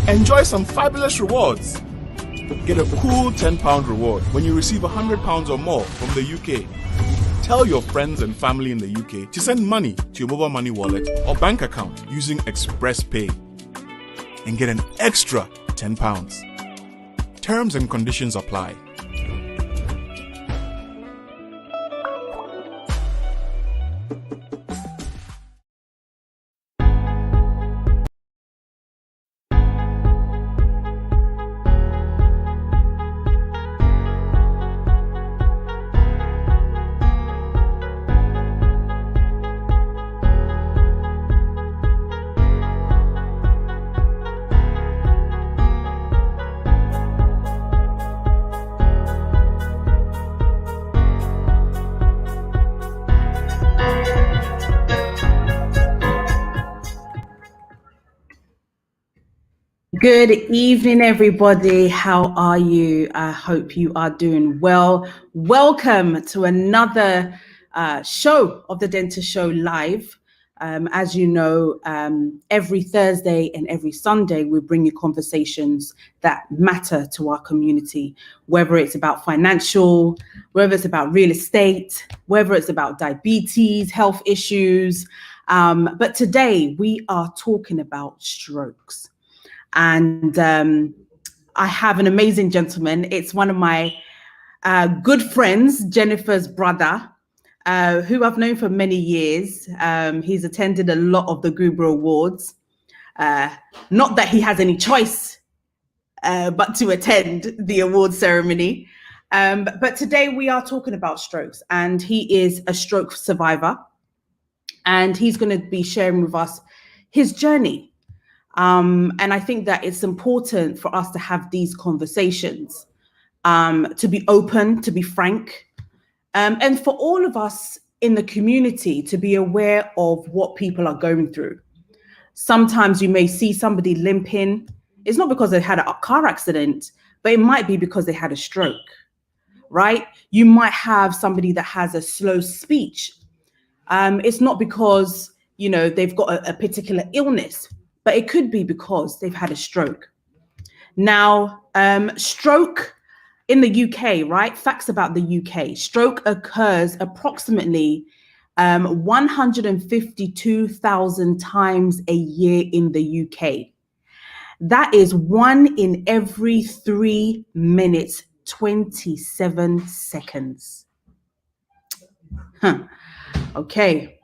Enjoy some fabulous rewards. Get a cool £10 reward when you receive £100 or more from the UK. Tell your friends and family in the UK to send money to your mobile money wallet or bank account using Express Pay and get an extra £10. Terms and conditions apply. Good evening, everybody. How are you? I hope you are doing well. Welcome to another show of the Dentist Show Live. As you know, every Thursday and every Sunday, we bring you conversations that matter to our community, whether it's about financial, whether it's about real estate, whether it's about diabetes, health issues. But today we are talking about strokes. And I have an amazing gentleman. It's one of my good friends, Jennifer's brother, who I've known for many years. He's attended a lot of the Goober Awards. Not that he has any choice, but to attend the award ceremony. But today we are talking about strokes, and he is a stroke survivor. And he's going to be sharing with us his journey. And I think that it's important for us to have these conversations, to be open, to be frank, and for all of us in the community to be aware of what people are going through. Sometimes you may see somebody limping. It's not because they had a car accident, but it might be because they had a stroke, right? You might have somebody that has a slow speech. It's not because, you know, they've got a particular illness, but it could be because they've had a stroke. Now, stroke in the UK, right? Facts about the UK. Stroke occurs approximately 152,000 times a year in the UK. That is 1 in every 3 minutes, 27 seconds. Okay.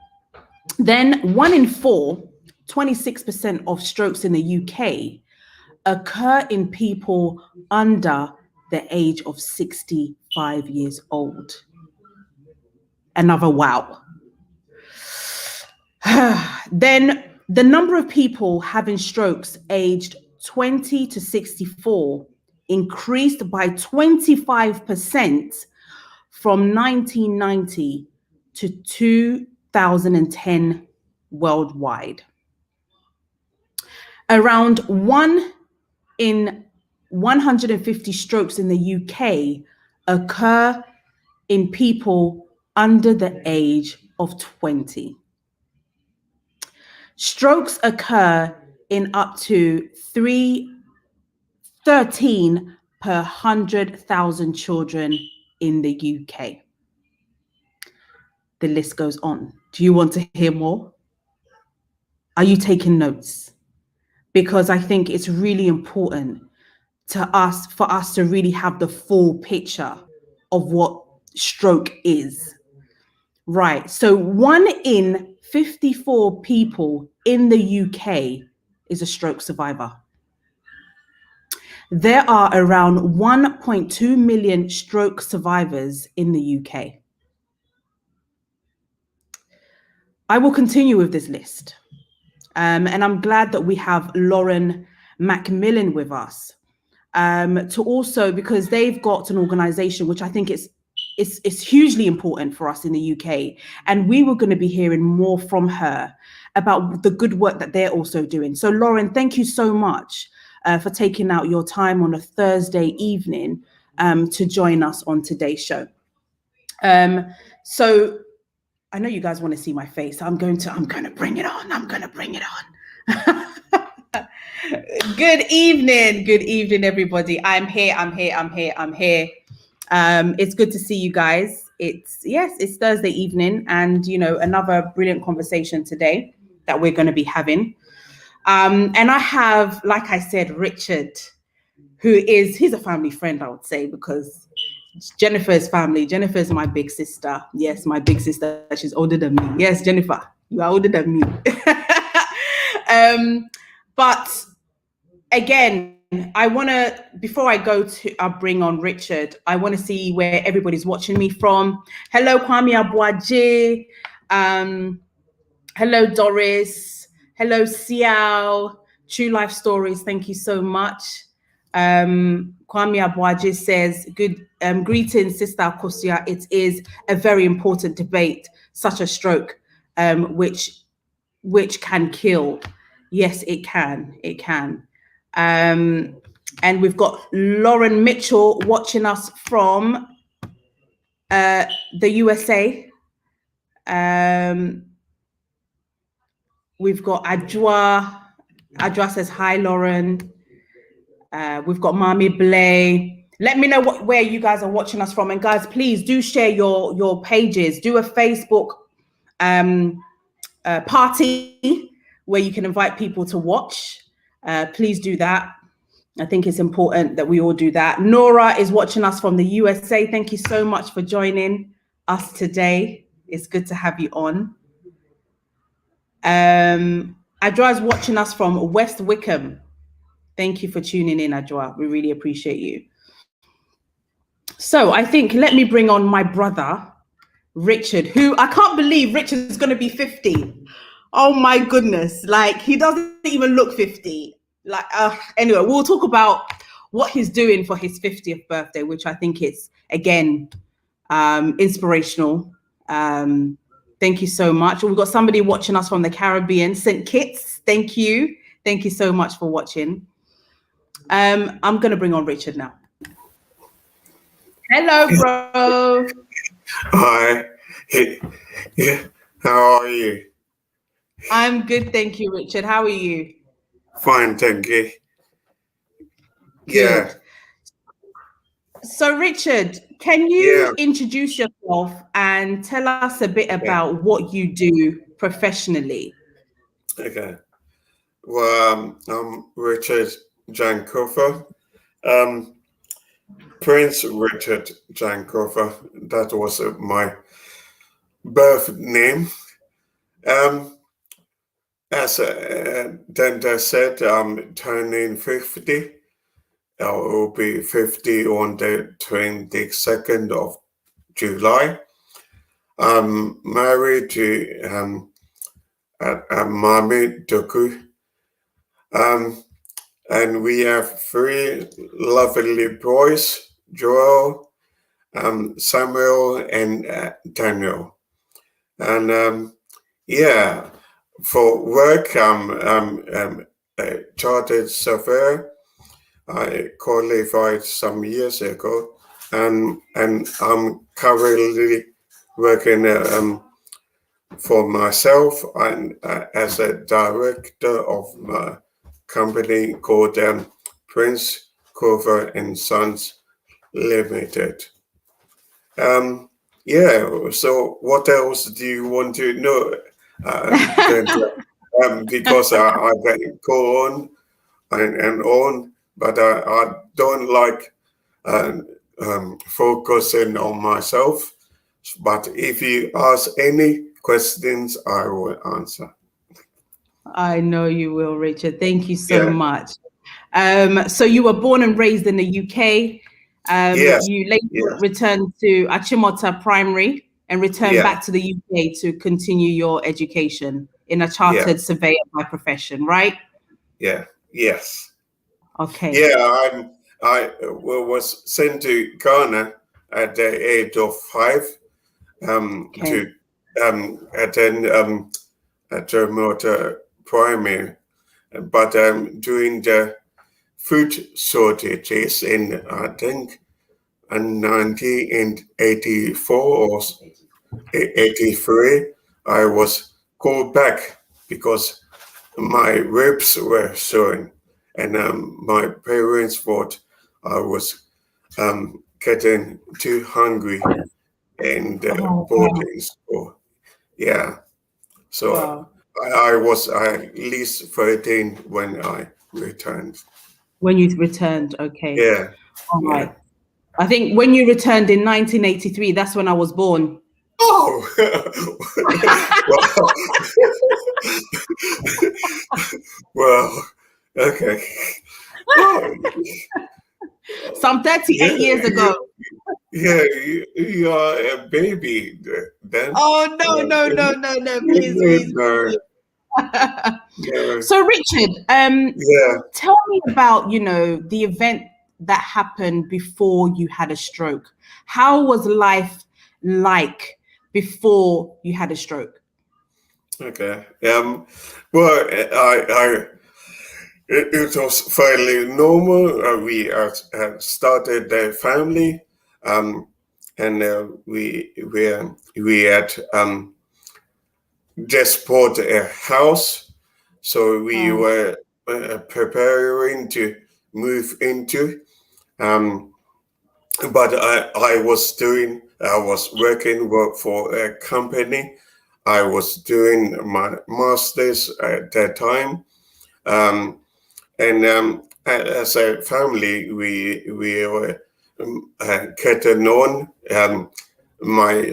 Then 1 in 4, 26% of strokes in the UK occur in people under the age of 65 years old. Another wow. Then the number of people having strokes aged 20 to 64 increased by 25% from 1990 to 2010 worldwide. Around 1 in 150 strokes in the UK occur in people under the age of 20. Strokes occur in up to 13 per 100,000 children in the UK. The list goes on. Do you want to hear more? Are you taking notes? Because I think it's really important for us to really have the full picture of what stroke is. Right. So 1 in 54 people in the UK is a stroke survivor. There are around 1.2 million stroke survivors in the UK. I will continue with this list. And I'm glad that we have Lauren Macmillan with us, to also, because they've got an organization which I think is hugely important for us in the UK. And we were going to be hearing more from her about the good work that they're also doing. So Lauren, thank you so much for taking out your time on a Thursday evening to join us on today's show. So I know you guys want to see my face. I'm going to bring it on. I'm going to bring it on. Good evening, everybody. I'm here. It's good to see you guys. It's Thursday evening, and another brilliant conversation today that we're going to be having. And I have, like I said, Richard, he's a family friend, I would say, because Jennifer's family. Jennifer's my big sister. Yes, my big sister. She's older than me. Yes, Jennifer, you are older than me. But again, I want to, before I go to bring on Richard, I want to see where everybody's watching me from. Hello, Kwame Abuaje. Hello, Doris. Hello, Siao. True Life Stories. Thank you so much. Kwame Abuaje says, good greetings, Sister Akosia. It is a very important debate, such a stroke, which can kill. Yes, it can. It can. And we've got Lauren Mitchell watching us from the USA. We've got Adjoa. Adjoa says, hi, Lauren. We've got Mami Blay. Let me know where you guys are watching us from. And guys, please do share your pages. Do a Facebook party where you can invite people to watch. Please do that. I think it's important that we all do that. Nora is watching us from the USA. Thank you so much for joining us today. It's good to have you on. Adjoa is watching us from West Wickham. Thank you for tuning in, Adjoa. We really appreciate you. So I think, let me bring on my brother, Richard, who I can't believe Richard is going to be 50. Oh my goodness. Like, he doesn't even look 50. Like, anyway, we'll talk about what he's doing for his 50th birthday, which I think is, again, inspirational. Thank you so much. We've got somebody watching us from the Caribbean, St. Kitts. Thank you. Thank you so much for watching. I'm going to bring on Richard now. Hello, bro. Hi. Yeah. How are you? I'm good, thank you, Richard. How are you? Fine, thank you. Good. Yeah. So, Richard, can you introduce yourself and tell us a bit about what you do professionally? Okay. Well, I'm Richard Jankofa. Prince Richard Jankofa. That was my birth name. As Denta said, I'm turning 50. I will be 50 on the 22nd of July. I'm married to Mami Doku. And we have 3 lovely boys, Joel, Samuel, and Daniel. And for work, I'm a chartered surveyor. I qualified some years ago, and I'm currently working for myself and as a director of my company called Prince Cover and Sons Limited. So what else do you want to know? Because I can go on and on, but I don't like focusing on myself. But if you ask any questions, I will answer. I know you will, Richard. Thank you so much. So you were born and raised in the UK. Yes. You later returned to Achimota Primary and returned back to the UK to continue your education in a chartered surveyor by profession, right? Yeah. Yes. Okay. Yeah, I was sent to Ghana at the age of 5 to attend Achimota Primary, but during the food shortages in, I think, in 1984 or 83, I was called back because my ribs were showing. and my parents thought I was getting too hungry in the boarding school. Yeah, so I was at least 13 when I returned. When you returned, okay. Yeah. All right. I think when you returned in 1983, that's when I was born. Oh, well, okay. Oh, some 38 years ago. Yeah, you are a baby then. Oh, no, please. No. So, Richard, tell me about, the event that happened before you had a stroke. How was life like before you had a stroke? Okay. Well, it was fairly normal. We had started the family, and we had just bought a house, so we were preparing to move into. But I was working for a company. I was doing my master's at that time. And as a family, we were getting on. My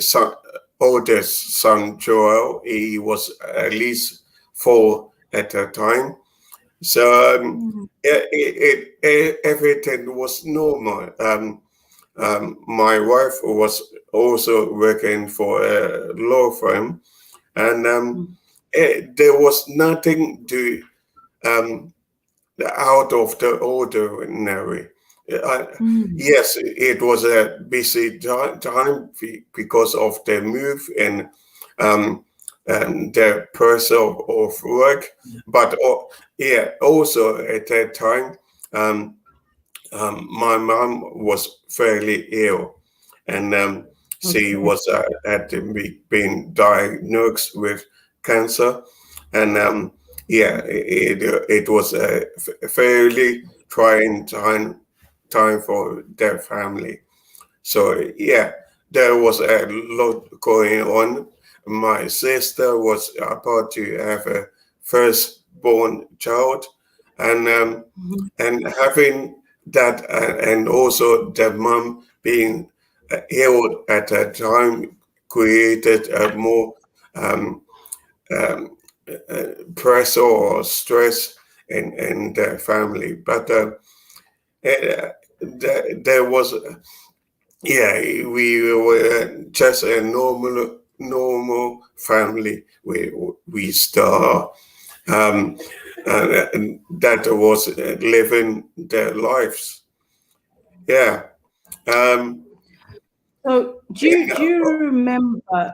oldest son, Joel, he was at least 4 at the time. So everything was normal. My wife was also working for a law firm, and there was nothing to out of the ordinary. Yes, it was a busy time because of the move and the pressure of work, but also at that time, my mom was fairly ill, and she was been diagnosed with cancer, and it was a fairly trying time for their family. So there was a lot going on. My sister was about to have a firstborn child, and having that, and also the mom being ill at that time created a more pressure or stress in the family. But there was, we were just a normal family. We still and that was living their lives. Yeah. So do you remember?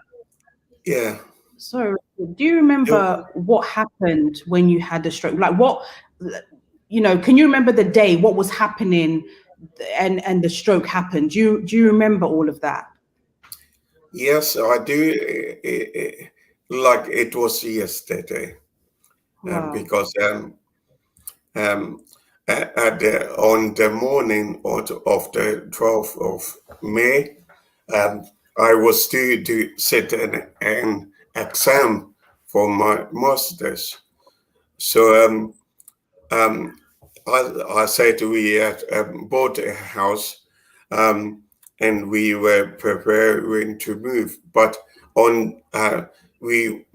Yeah. So do you remember what happened when you had the stroke? Like what, can you remember the day, what was happening and the stroke happened? Do you remember all of that? Yes, I do. Like it was yesterday. Because on the morning of the 12th of May, I was due to sit an exam for my master's. So I said we had bought a house, and we were preparing to move, but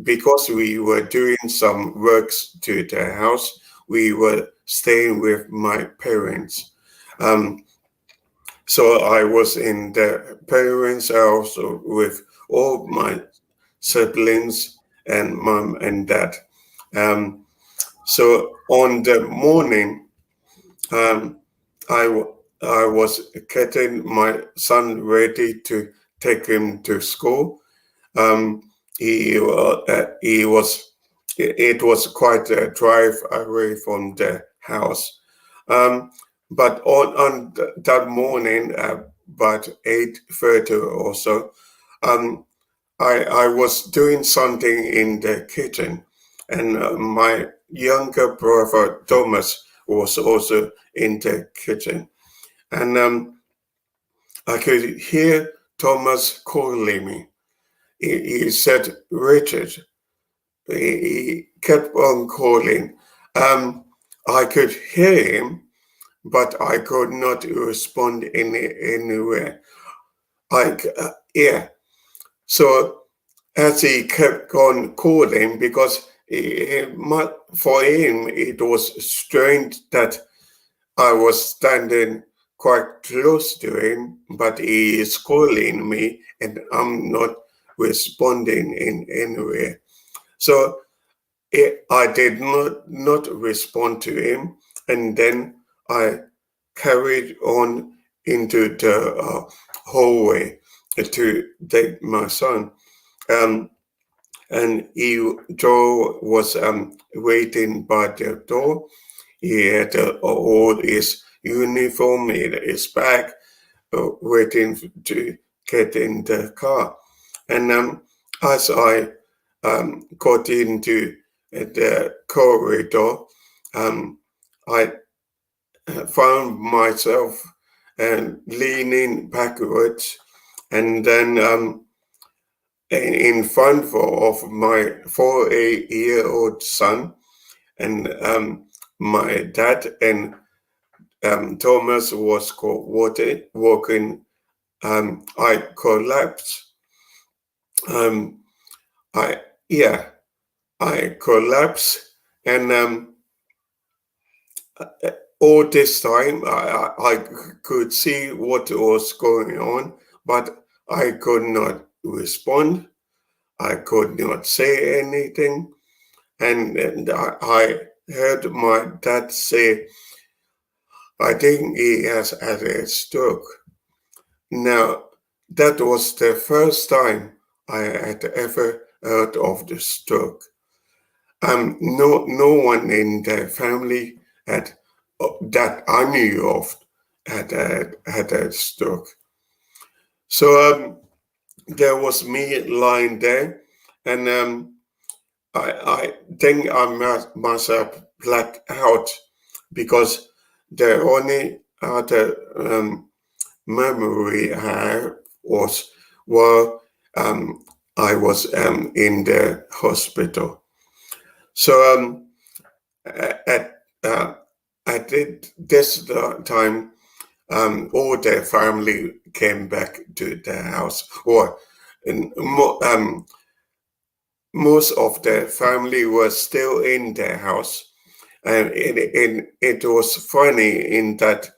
because we were doing some works to the house, we were staying with my parents. So I was in the parents' house with all my siblings and mom and dad. So on the morning, I was getting my son ready to take him to school. It was quite a drive away from the house. But on that morning, about 8:30 or so, I was doing something in the kitchen, and my younger brother Thomas was also in the kitchen. And I could hear Thomas calling me. He said, Richard. He kept on calling. I could hear him, but I could not respond anywhere. Yeah. So as he kept on calling, because for him it was strange that I was standing quite close to him, but he is calling me and I'm not responding in anywhere. So I did not respond to him, and then I carried on into the hallway to take my son. And Joe was waiting by the door. He had all his uniform in his bag, waiting to get in the car. And as I got into the corridor, I found myself leaning backwards, and then in front of my 4-year-old son, and my dad and Thomas was walking. I collapsed. I collapsed, and all this time I could see what was going on, but I could not respond. I could not say anything, and I heard my dad say, I think he has had a stroke. Now, that was the first time I had ever heard of the stroke. No one in the family had that I knew of had a stroke. So there was me lying there, and I think I must have blacked out, because the only other memory I had was while I was in the hospital. So at this time, all the family came back to the house, or most of the family was still in the house. And it was funny in that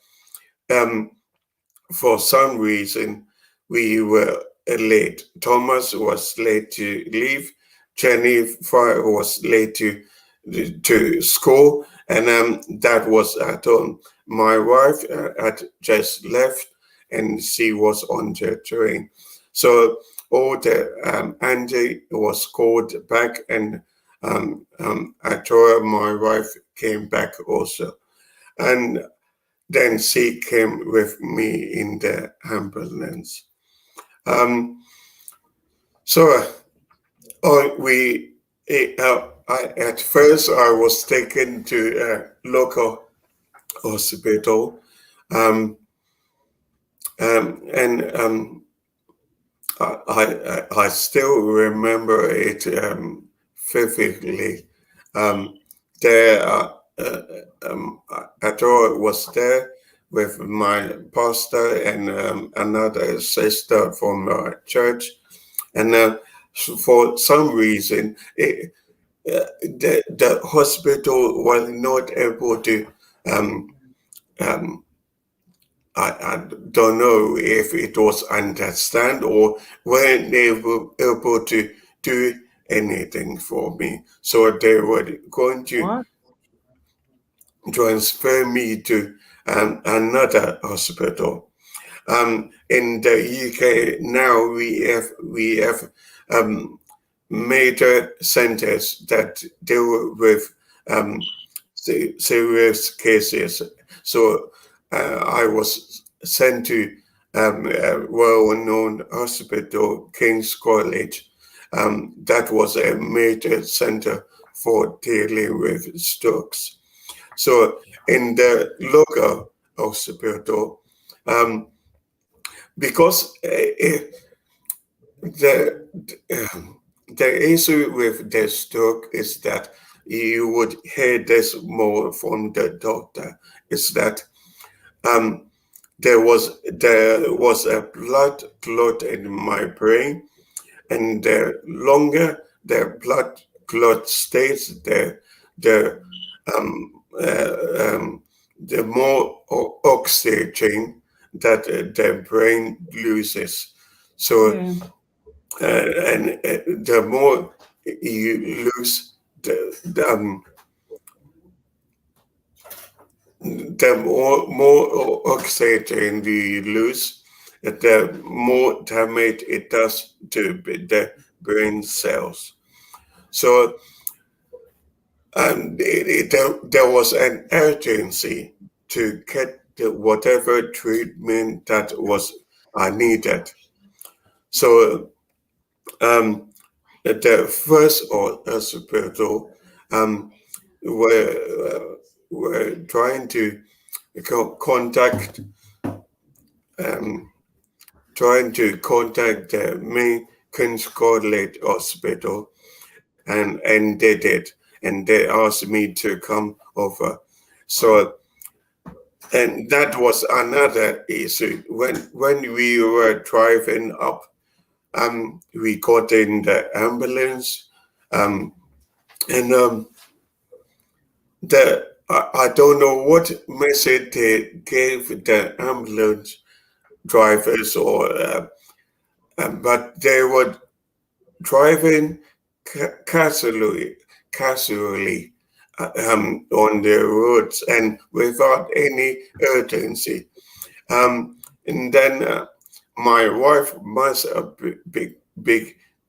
for some reason we were late. Thomas was late to leave. Jennifer was late to school, and that was at home. My wife had just left, and she was on the train. So all the Andy was called back, and Atora, my wife, came back also, and then she came with me in the ambulance. At first I was taken to a local hospital, and I still remember it vividly. Atora was there with my pastor and another sister from our church, and for some reason the hospital was not able to. I don't know if it was understand or weren't able to do anything for me. So they were going to transfer me to another hospital. In the UK now we have major centers that deal with serious cases. So I was sent to a well-known hospital, King's College. That was a major center for dealing with strokes. So in the local hospital, because the issue with the stroke is that you would hear this more from the doctor, is that there was a blood clot in my brain, and the longer the blood clot stays there, the more oxygen that the brain loses. So, and the more you lose the more oxygen you lose, the more damage it does to the brain cells. So there was an urgency to get whatever treatment that was needed. So the first hospital were trying to contact the main King's College Hospital, and they did, and they asked me to come over. So, and that was another issue. When we were driving up, we got in the ambulance, and I don't know what message they gave the ambulance drivers, but they were driving casually on the roads and without any urgency. And then my wife must have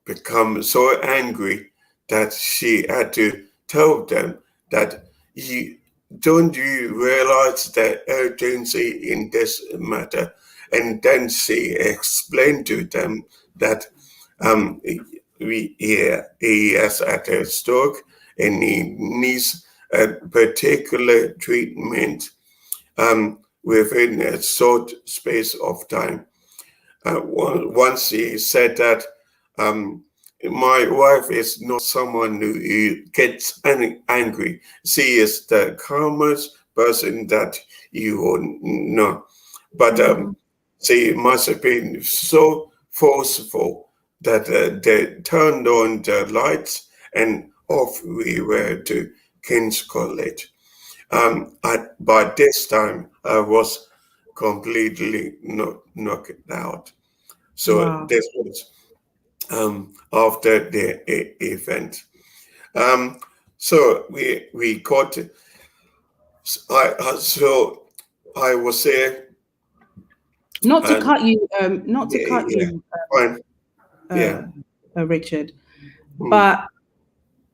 become so angry that she had to tell them that don't you realize the urgency in this matter? And then she explained to them that he has had a stroke and he needs a particular treatment within a short space of time. Once he said that, my wife is not someone who gets angry. She is the calmest person that you know. But she must have been so forceful that they turned on the lights and off we were to King's College. By this time, I was completely knocked out. So this was after the event. So we got. I was there. Not to cut you. Richard. But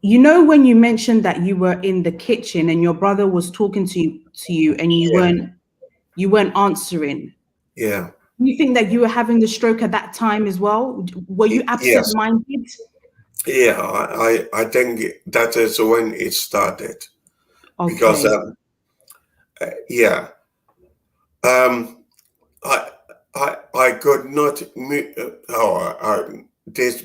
you know, when you mentioned that you were in the kitchen and your brother was talking to you and you weren't answering. Yeah. You think that you were having the stroke at that time as well? Were you absent-minded? Yeah, I think that is when it started. Okay. Because I could not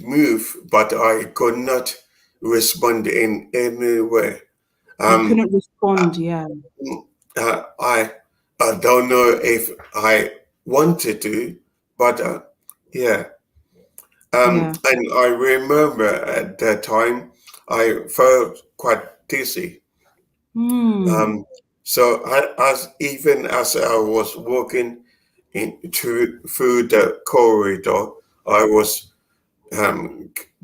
move, but I could not respond in any way. You couldn't respond, I don't know if I wanted to, but and I remember at that time I felt quite dizzy. So even as I was walking through the corridor, I was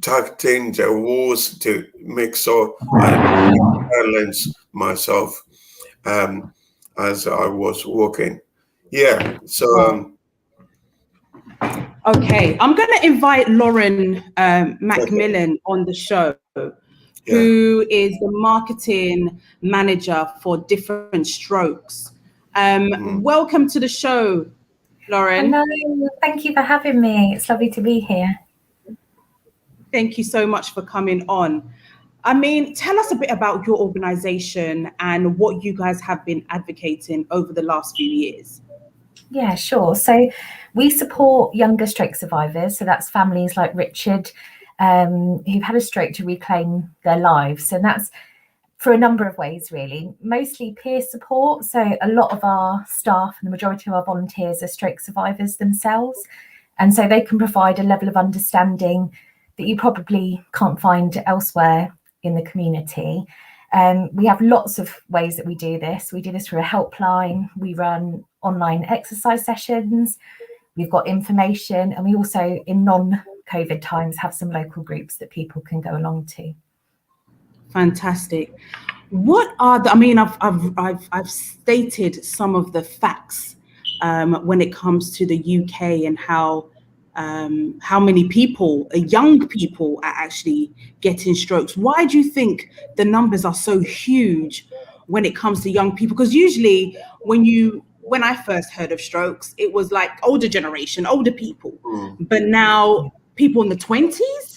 touching the walls to make sure I balance myself as I was walking. Yeah. So. Okay, I'm going to invite Lauren Macmillan on the show, who is the marketing manager for Different Strokes. Welcome to the show, Lauren. Hello, thank you for having me. It's lovely to be here. Thank you so much for coming on. I mean, tell us a bit about your organization and what you guys have been advocating over the last few years. Yeah, sure. So we support younger stroke survivors. So that's families like Richard, who've had a stroke to reclaim their lives. And that's for a number of ways, really. Mostly peer support. So a lot of our staff and the majority of our volunteers are stroke survivors themselves. And so they can provide a level of understanding that you probably can't find elsewhere in the community. We have lots of ways that we do this. We do this through a helpline. We run online exercise sessions. We've got information, and we also, in non-COVID times, have some local groups that people can go along to. Fantastic. What are the? I mean, I've stated some of the facts when it comes to the UK and how many people, young people, are actually getting strokes. Why do you think the numbers are so huge when it comes to young people? Because usually when I first heard of strokes, it was like older generation, older people, but now people in the 20s.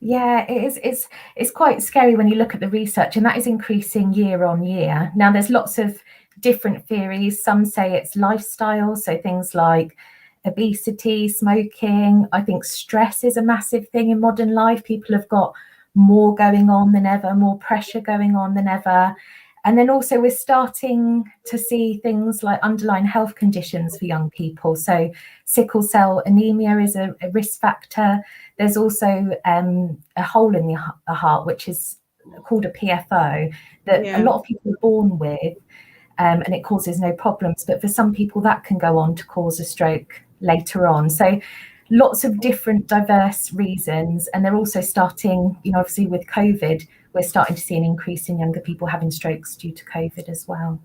Yeah, it is. It's quite scary when you look at the research, and that is increasing year on year. Now, there's lots of different theories. Some say it's lifestyle, so things like obesity, smoking. I think stress is a massive thing in modern life. People have got more going on than ever, more pressure going on than ever. And then also we're starting to see things like underlying health conditions for young people. So sickle cell anemia is a risk factor. There's also a hole in the heart, which is called a PFO, that a lot of people are born with, and it causes no problems. But for some people, that can go on to cause a stroke later on. So lots of different diverse reasons. And they're also starting, obviously with COVID, we're starting to see an increase in younger people having strokes due to COVID as well.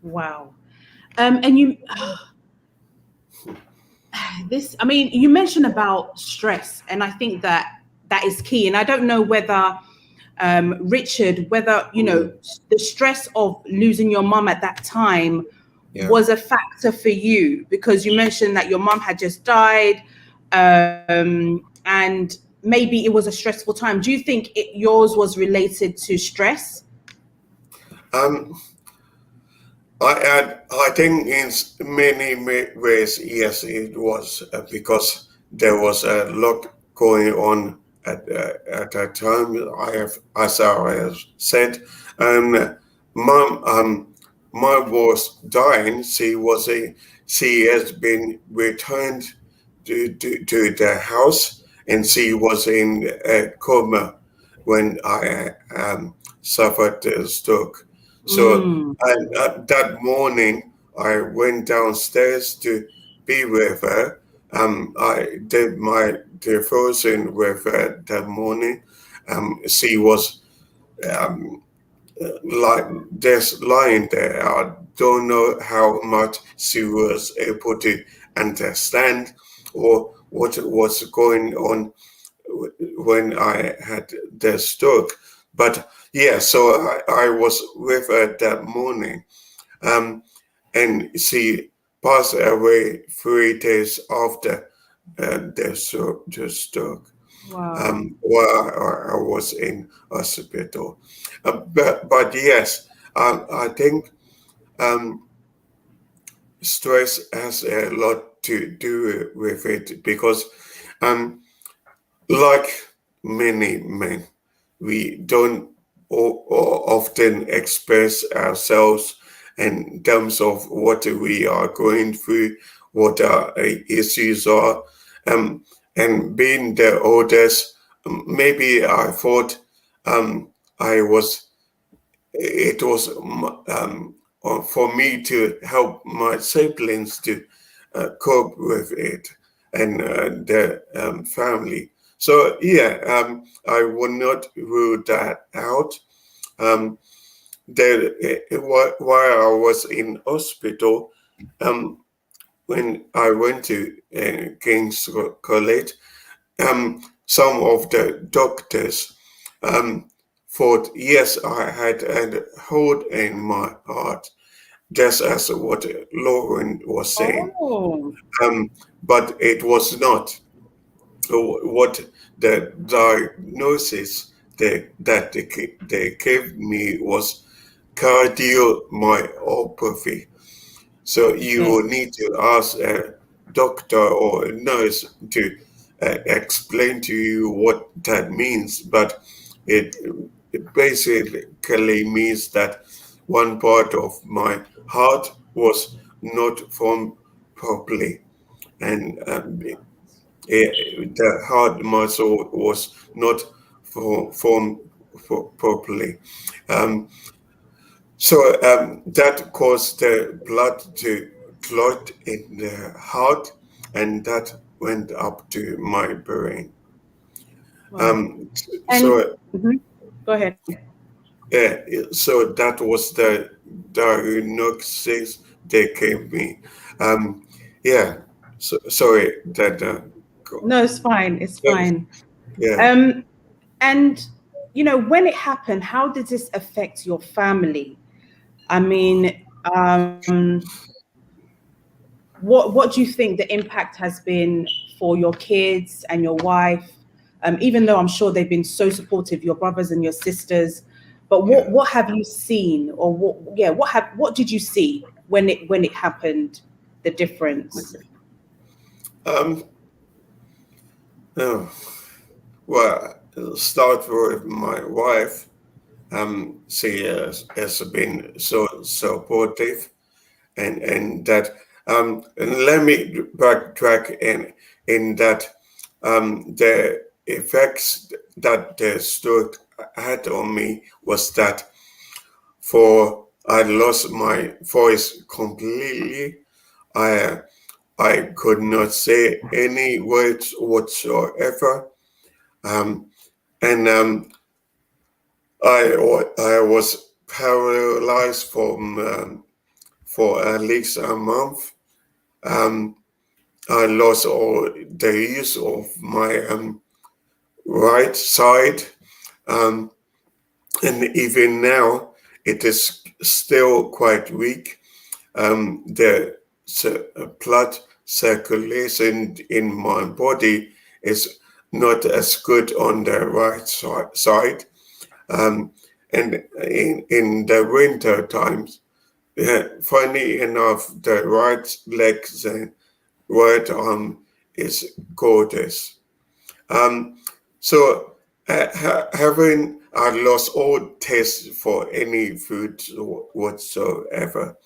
Wow. And you, you mentioned about stress, and I think that is key. And I don't know whether, Richard, the stress of losing your mum at that time was a factor for you, because you mentioned that your mum had just died, and maybe it was a stressful time. Do you think yours was related to stress? I think in many ways, yes, it was, because there was a lot going on at that time. As I have said, Mom was dying. She has been returned to the house, and she was in a coma when I suffered a stroke. So that morning, I went downstairs to be with her. I did my devotion with her that morning. She was like just lying there. I don't know how much she was able to understand or what was going on when I had the stroke. But yeah, so I was with her that morning, and she passed away 3 days after the stroke. Wow. While I was in hospital. But yes, I think stress has a lot to do with it, because like many men, we don't often express ourselves in terms of what we are going through, what our issues are. And being the oldest, maybe I thought it was for me to help my siblings to cope with it, and the family. So yeah, I would not rule that out. While I was in hospital, when I went to King's College, some of the doctors thought, yes, I had a hole in my heart, just as what Lauren was saying. But it was not. So what the diagnosis they gave me was cardiomyopathy. So you will need to ask a doctor or a nurse to explain to you what that means. But it basically means that one part of my heart was not formed properly, and the heart muscle was not formed properly. So that caused the blood to clot in the heart, and that went up to my brain. So go ahead. so that was the diagnosis they gave me. Yeah. So sorry that. No, it's fine. It's fine. Yeah. And when it happened, how did this affect your family? I mean, what do you think the impact has been for your kids and your wife? Even though I'm sure they've been so supportive, your brothers and your sisters, but what have you seen, or what did you see when it happened? The difference. Oh, well, start with my wife. She has been so supportive, and that. And let me backtrack in that the effects that the stroke had on me was that I lost my voice completely. I could not say any words whatsoever, and I was paralyzed for at least a month. I lost all the use of my right side, and even now it is still quite weak. The blood circulation in my body is not as good on the right side. And in the winter times, funny enough, the right leg and right arm is gorgeous. So having I lost all taste for any food whatsoever.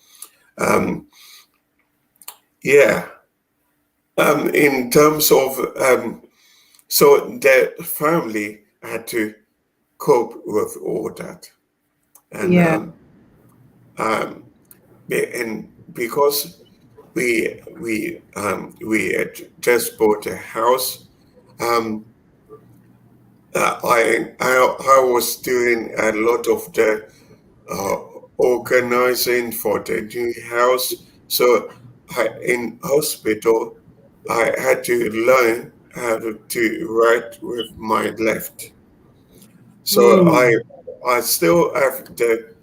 Yeah. In terms of so the family had to cope with all that, and and because we had just bought a house, I was doing a lot of the organizing for the new house. So in hospital, I had to learn how to write with my left. So I still have the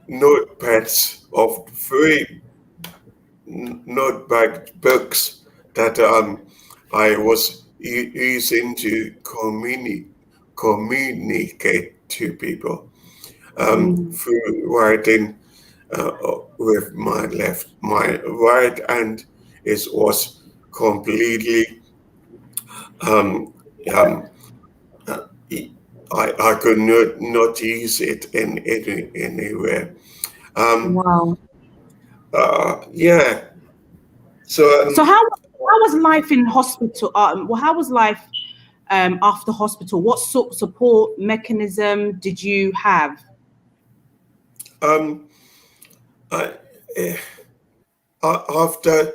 notepads of 3 notebook books that I was using to communicate to people through writing with my left. My right hand was completely um, I could not use it in anywhere. Wow. Yeah. So how was life in hospital? How was life after hospital? What sort of support mechanism did you have? After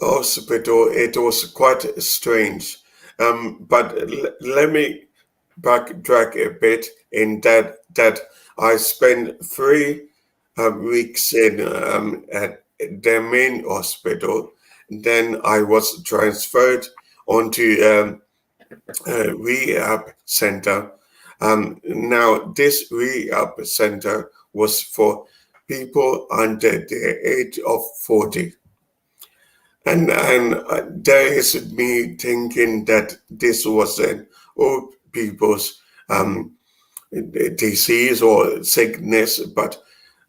hospital, it was quite strange. But let me backtrack a bit in that I spent 3 weeks in at the main hospital. Then I was transferred onto a rehab center. Now this rehab center was for people under the age of 40. And there is me thinking that this was an old people's disease or sickness, but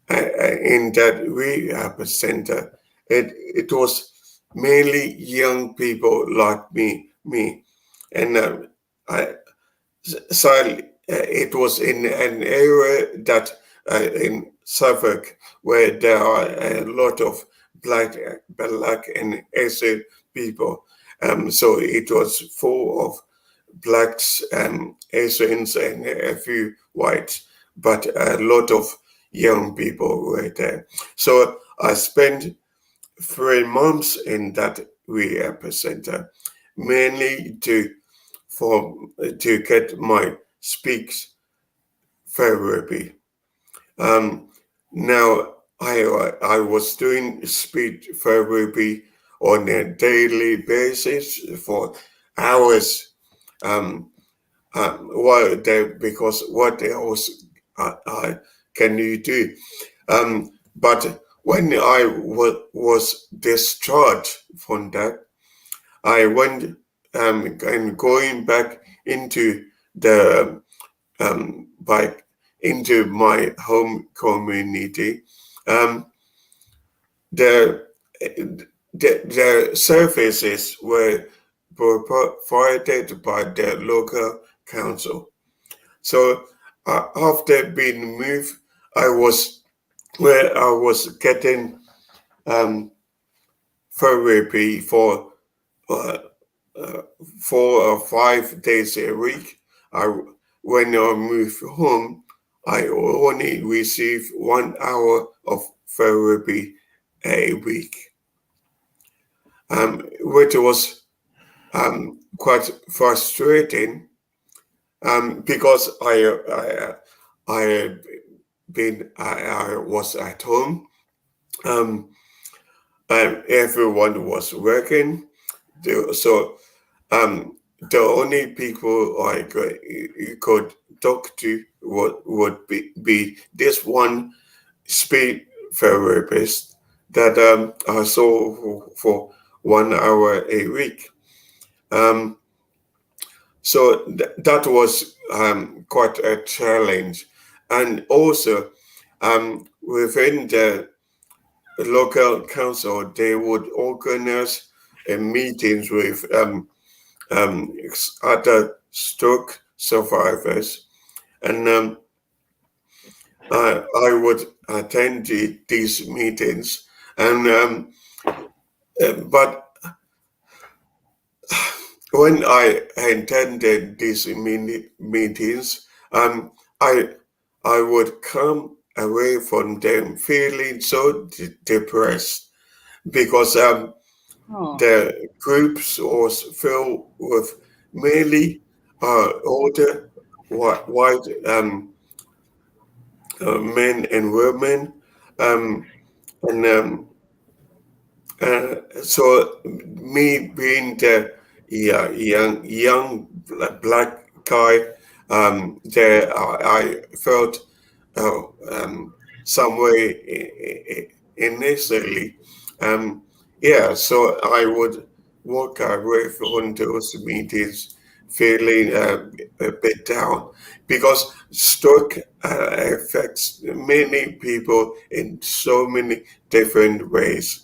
in that rehab center, it was mainly young people like me, and so it was in an area that in Suffolk where there are a lot of black and Asian people. So it was full of blacks and Asians and a few whites, but a lot of young people were there. So I spent 3 months in that rehab center, mainly to get my speech therapy. Now I was doing speech therapy on a daily basis for hours. Because what else can you do? But when I was discharged from that, I went and going back into the into my home community. The services were provided by the local council. So after being moved, I was getting therapy for 4 or 5 days a week. When I moved home, I only received 1 hour of therapy a week, which was quite frustrating because I was at home, and everyone was working, so the only people I could talk to would be this one speech therapist that I saw for 1 hour a week. So that was quite a challenge. And also within the local council, they would organize meetings with other stroke survivors, and I would attend these meetings, and but when I attended these meetings, I would come away from them feeling so depressed because the groups was filled with mainly older white men and women, and so me being the young black guy, there I felt some way initially. So I would walk away from those meetings feeling a bit down because stroke affects many people in so many different ways.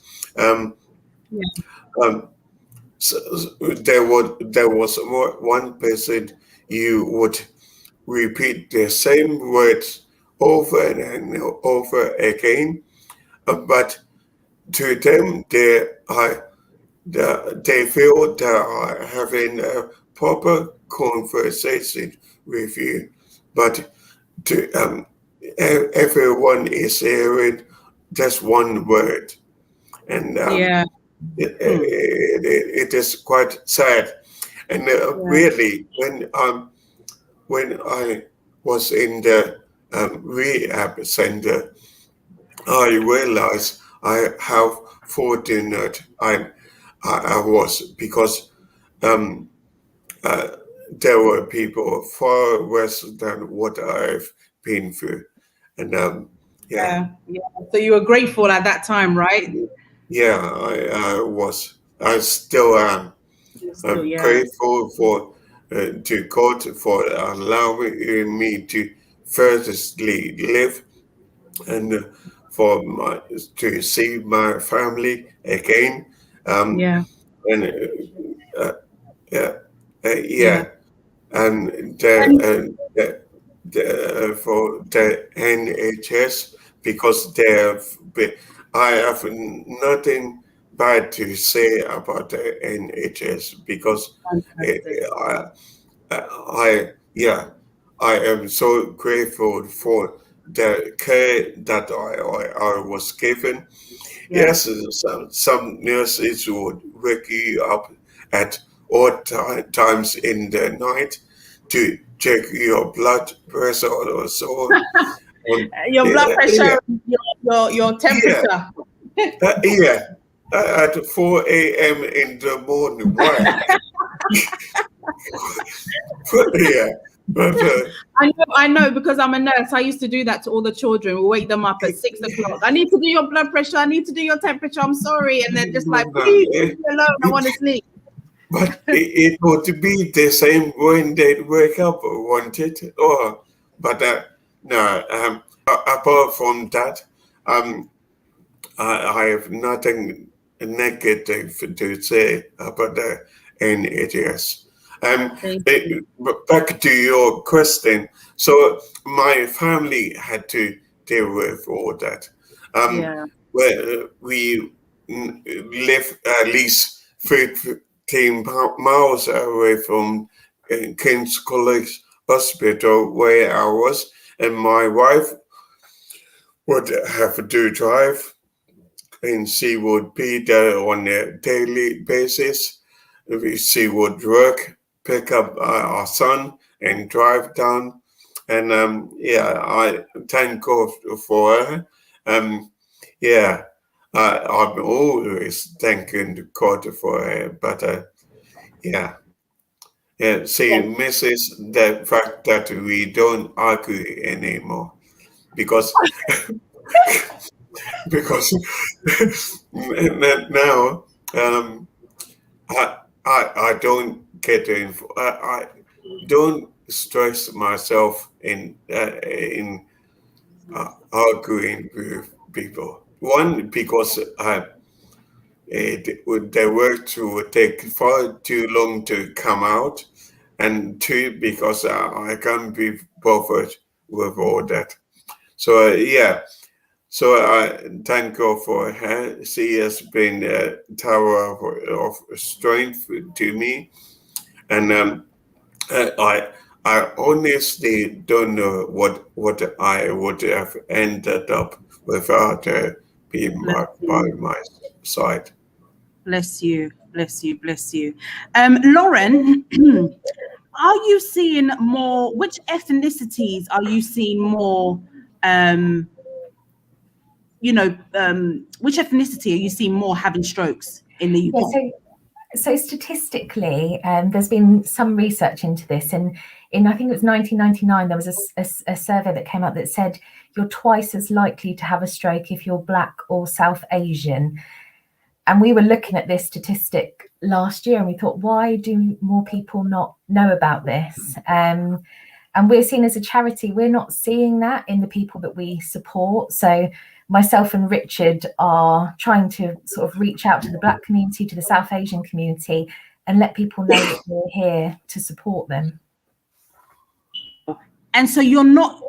So there was one person you would repeat the same words over and over again, but to them they feel they are having a proper conversation with you, but to everyone is hearing just one word, and it is quite sad. And really, when I was in the rehab center, I realized how fortunate I was because there were people far worse than what I've been through, and So you were grateful at that time, right? Yeah, I was. I still am. Still, I'm grateful for to God for allowing me to firstly live and to see my family again. Yeah. And yeah, Yeah. yeah, and for the NHS because I have nothing bad to say about the NHS because Fantastic. I am so grateful for the care that I was given. Yeah. Yes, some nurses would wake you up at odd times in the night to check your blood pressure or so. Your blood Yeah, pressure, your yeah, temperature. yeah. At 4 a.m. in the morning. Why? Yeah, but I know because I'm a nurse. I used to do that to all the children. We wake them up at 6 o'clock. I need to do your blood pressure. I need to do your temperature. I'm sorry. And then just like, please leave me alone. I want to sleep. But it would be the same when they wake up or wanted, or but no. Apart from that, I have nothing negative to say about the NHS. Thank you. But back to your question. So my family had to deal with all that. Yeah. Where we live at least 15 miles away from King's College Hospital where I was, and my wife would have to drive and she would be there on a daily basis. She would work, pick up our son, and drive down. And I thank God for her. Yeah, I'm always thanking God for her. But yeah, she misses the fact that we don't argue anymore because because now I don't get I don't stress myself in arguing with people. One, because the words would take far too long to come out, and two, because I can't be bothered with all that. So yeah. So I thank God for her. She has been a tower of strength to me, and I honestly don't know what I would have ended up without her being by my side. Bless you. Bless you. Bless you. Lauren, are you seeing more? Which ethnicities are you seeing more? Which ethnicity are you seeing more having strokes in the UK? Yeah, so statistically, there's been some research into this, and in I think it was 1999, there was a survey that came out that said you're twice as likely to have a stroke if you're Black or South Asian. And we were looking at this statistic last year, and we thought, why do more people not know about this? And we're seen as a charity, we're not seeing that in the people that we support. So myself and Richard are trying to sort of reach out to the Black community, to the South Asian community, and let people know that we're here to support them. And so you're not,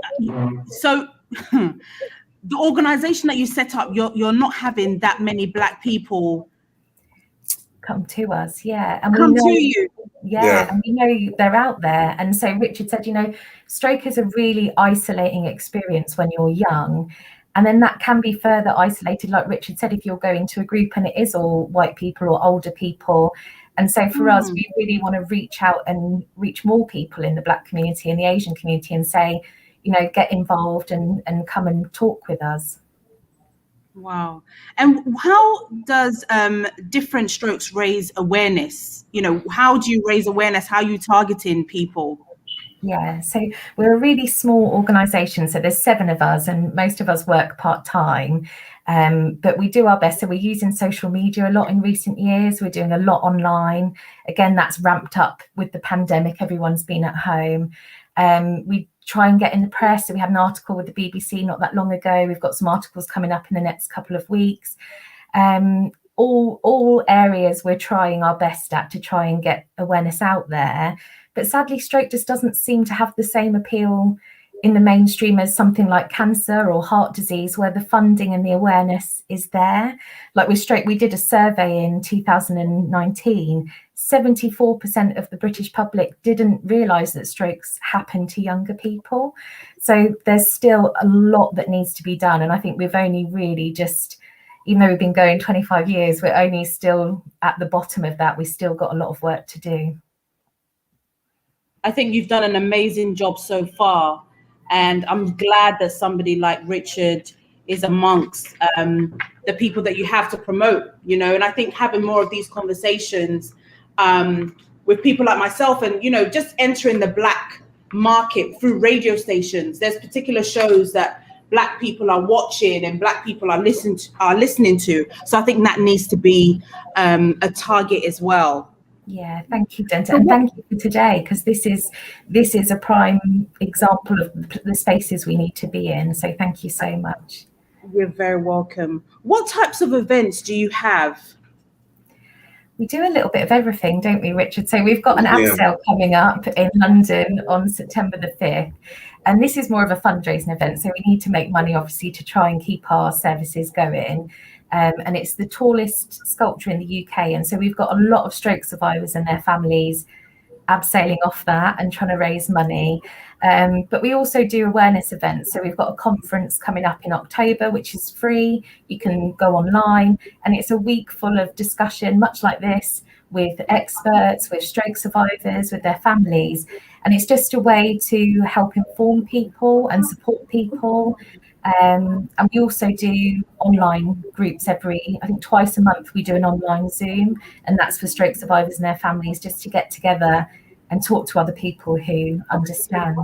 so the organization that you set up, you're not having that many Black people come to us, yeah, and come to you. Yeah, and we know they're out there. And so Richard said, stroke is a really isolating experience when you're young. And then that can be further isolated, like Richard said, if you're going to a group and it is all white people or older people. And so for us, we really want to reach out and reach more people in the Black community and the Asian community and say, get involved and come and talk with us. Wow. And how does different strokes raise awareness? How do you raise awareness? How are you targeting people? Yeah, so we're a really small organisation. So there's 7 of us, and most of us work part-time. But we do our best. So we're using social media a lot in recent years. We're doing a lot online. Again, that's ramped up with the pandemic. Everyone's been at home. We try and get in the press. So we had an article with the BBC not that long ago. We've got some articles coming up in the next couple of weeks. All areas we're trying our best at to try and get awareness out there. But sadly, stroke just doesn't seem to have the same appeal in the mainstream as something like cancer or heart disease, where the funding and the awareness is there. Like with stroke, we did a survey in 2019. 74% of the British public didn't realise that strokes happen to younger people. So there's still a lot that needs to be done. And I think we've only really just, even though we've been going 25 years, we're only still at the bottom of that. We've still got a lot of work to do. I think you've done an amazing job so far, and I'm glad that somebody like Richard is amongst the people that you have to promote, you know. And I think having more of these conversations with people like myself, and, you know, just entering the Black market through radio stations. There's particular shows that Black people are watching and Black people are listening to. So I think that needs to be a target as well. Yeah, thank you, Denta, and thank you for today, because this is a prime example of the spaces we need to be in. So thank you so much. You're very welcome. What types of events do you have? We do a little bit of everything, don't we, Richard? So we've got an ab sale coming up in London on September the 5th. And this is more of a fundraising event. So we need to make money, obviously, to try and keep our services going. And it's the tallest sculpture in the UK. And so we've got a lot of stroke survivors and their families abseiling off that and trying to raise money. But we also do awareness events. So we've got a conference coming up in October, which is free. You can go online, and it's a week full of discussion, much like this, with experts, with stroke survivors, with their families. And it's just a way to help inform people and support people. And we also do online groups I think twice a month. We do an online Zoom, and that's for stroke survivors and their families, just to get together and talk to other people who understand.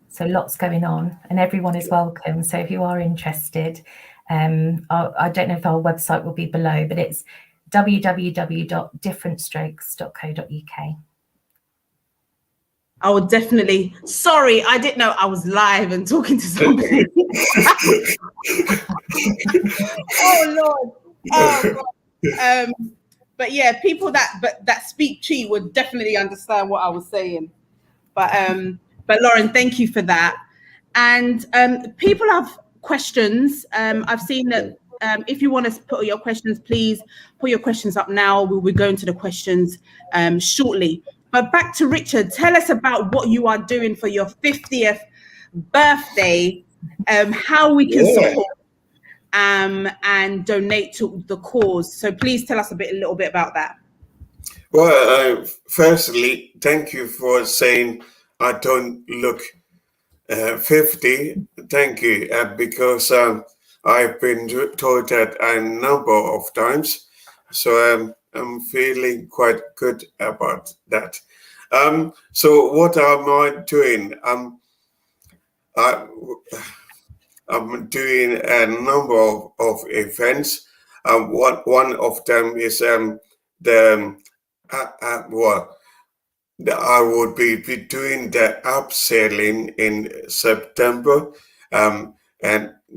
So lots going on, and everyone is welcome. So if you are interested, I don't know if our website will be below, but it's www.differentstrokes.co.uk. I would definitely. Sorry, I didn't know I was live and talking to somebody. Oh Lord. Oh God. But yeah, people that speak Chi would definitely understand what I was saying. But Lauren, thank you for that. And people have questions. I've seen that. If you want to put your questions, please put your questions up now. We'll be going to the questions shortly. But back to Richard, tell us about what you are doing for your 50th birthday, how we can support and donate to the cause. So please tell us a little bit about that. Well, firstly, thank you for saying I don't look 50. Thank you, because I've been told that a number of times. So I'm feeling quite good about that. So what am I doing? I'm doing a number of events. One of them is I would be doing the upselling in September, and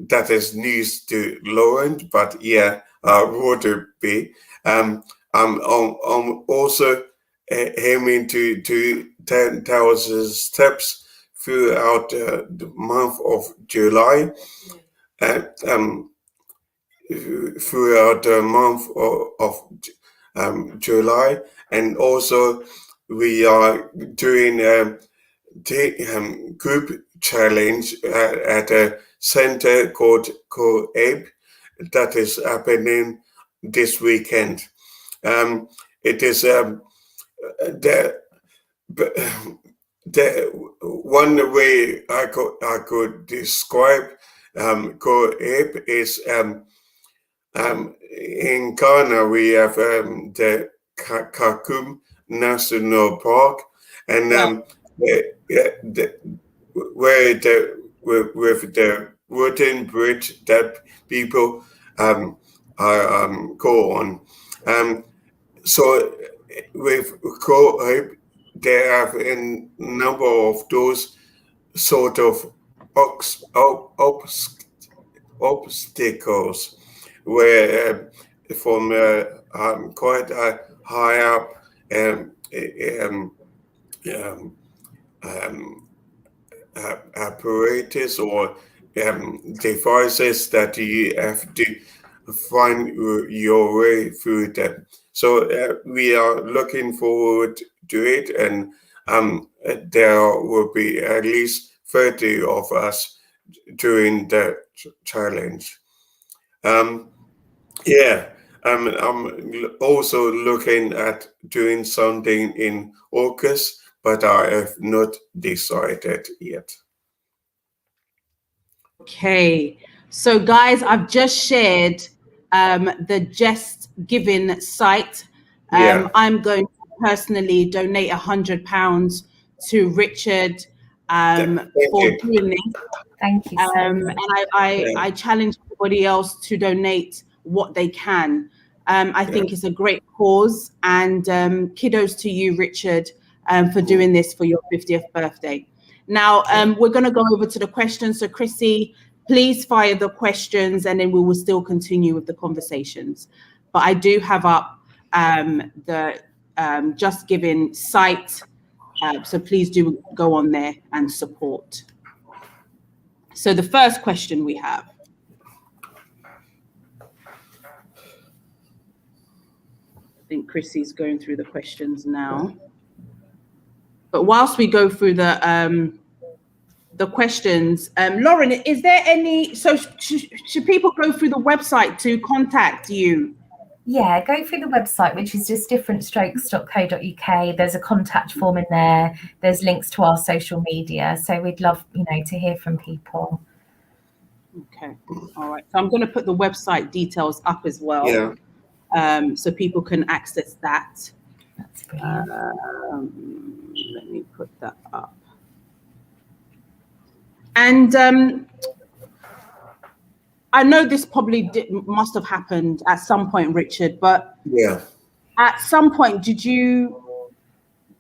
that is news to Lauren, but yeah, would it be? I'm also aiming to do 10,000 steps throughout the month of July, and throughout the month of July, and also we are doing a group challenge at a center called Rehab that is happening this weekend. It is the one way I could describe Rehab is in Ghana we have the Kakum National Park, and where with the wooden bridge that people go on. So with Hope, there are a number of those sort of obstacles where from quite high up apparatus or devices that you have to find your way through them. So we are looking forward to it, and there will be at least 30 of us during the challenge. I'm also looking at doing something in August, but I have not decided yet. Okay, so guys, I've just shared the Just Giving site. I'm going to personally donate £100 to Richard for doing this. Thank you so much. And I challenge everybody else to donate what they can. I think it's a great cause, and kudos to you, Richard, for doing this for your 50th birthday. Now, we're going to go over to the questions. So, Chrissy, please fire the questions, and then we will still continue with the conversations. But I do have up the Just Giving site, so please do go on there and support. So the first question we have. I think Chrissy's going through the questions now. But whilst we go through the questions, Lauren, is there any, so should people go through the website to contact you? Yeah, go through the website, which is just differentstrokes.co.uk. There's a contact form in there. There's links to our social media. So we'd love, to hear from people. Okay. All right. So I'm going to put the website details up as well. Yeah. So people can access that. That's brilliant. Let me put that up. And I know this probably must have happened at some point, Richard, but at some point, did you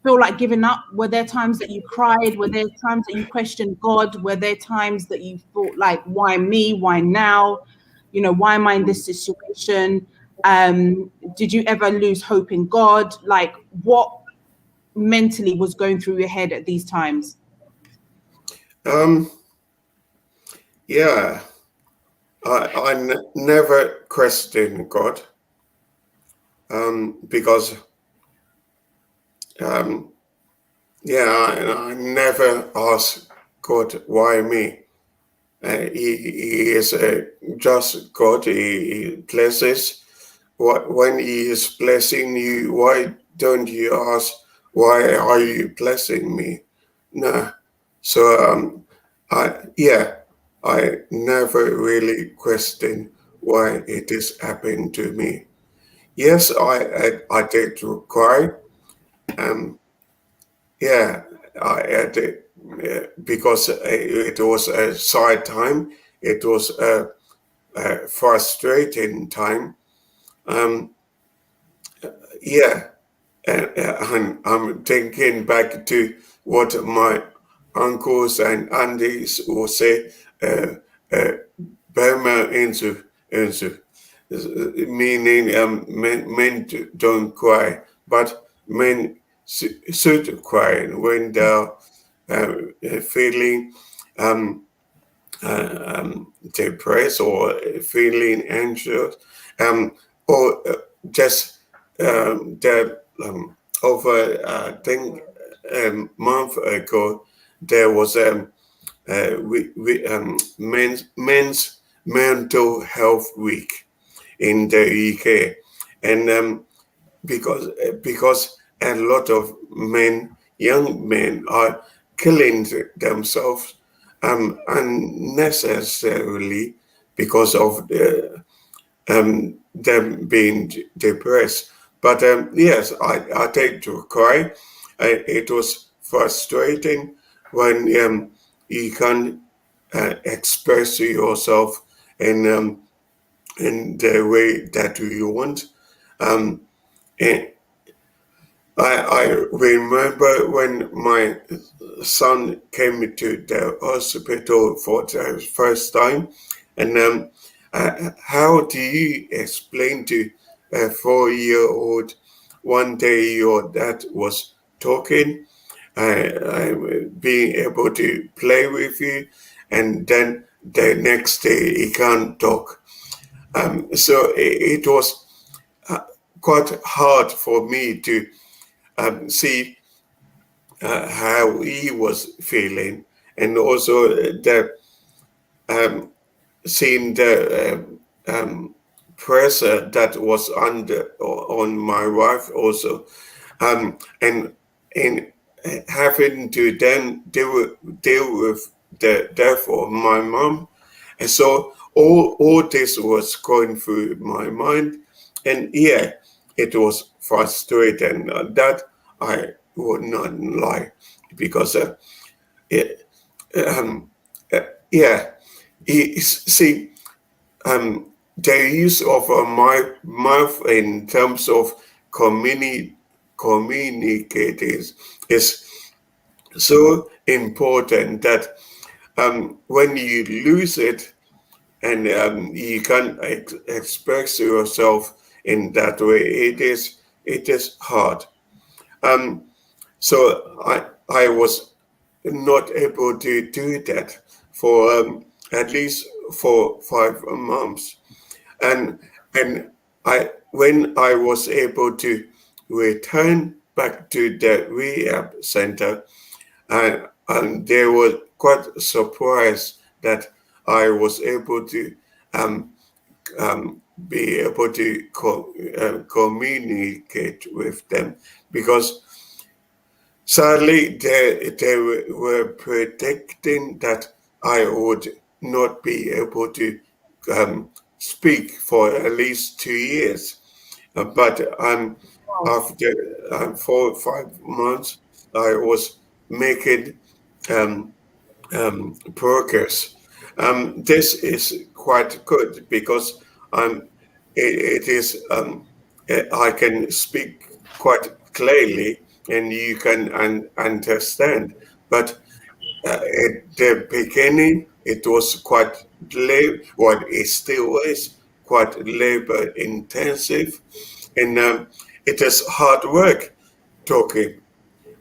feel like giving up? Were there times that you cried? Were there times that you questioned God? Were there times that you thought like, why me? Why now? Why am I in this situation? Did you ever lose hope in God? Like, what mentally was going through your head at these times? I never questioned God because I never asked God, why me? He is a just God. He blesses. When he is blessing you, why don't you ask, why are you blessing me? No. So I never really questioned why it is happening to me. Yes, I did cry. I did because it was a sad time. It was a frustrating time. And I'm thinking back to what my uncles and aunties will say, Burma into meaning men don't cry, but men should cry when they're feeling depressed or feeling anxious, or just over I think a month ago there was men's mental health week in the UK, and because a lot of young men are killing themselves unnecessarily because of them being depressed. But yes, I tend to cry. It was frustrating when you can't express yourself in the way that you want. Um, and I remember when my son came to the hospital for the first time, and how do you explain to a 4-year-old one day your dad was talking, being able to play with you, and then the next day he can't talk? So it was quite hard for me to see how he was feeling, and also the seeing the pressure that was under on my wife also, and in having to then deal with the death of my mom, and so all this was going through my mind, and yeah, it was frustrating. That I would not lie, because it, um, yeah, see, the use of my mouth in terms of communicating is so important that when you lose it, and you can't express yourself in that way, it is hard. So I was not able to do that for at least for 5 months, and I when I was able to return back to the rehab center, and they were quite surprised that I was able to be able to communicate with them, because sadly they were predicting that I would not be able to speak for at least 2 years. But after 4 or 5 months, I was making progress. This is quite good, because it is I can speak quite clearly, and you can understand. But at the beginning, it was quite what it still is quite labor intensive, and it is hard work talking.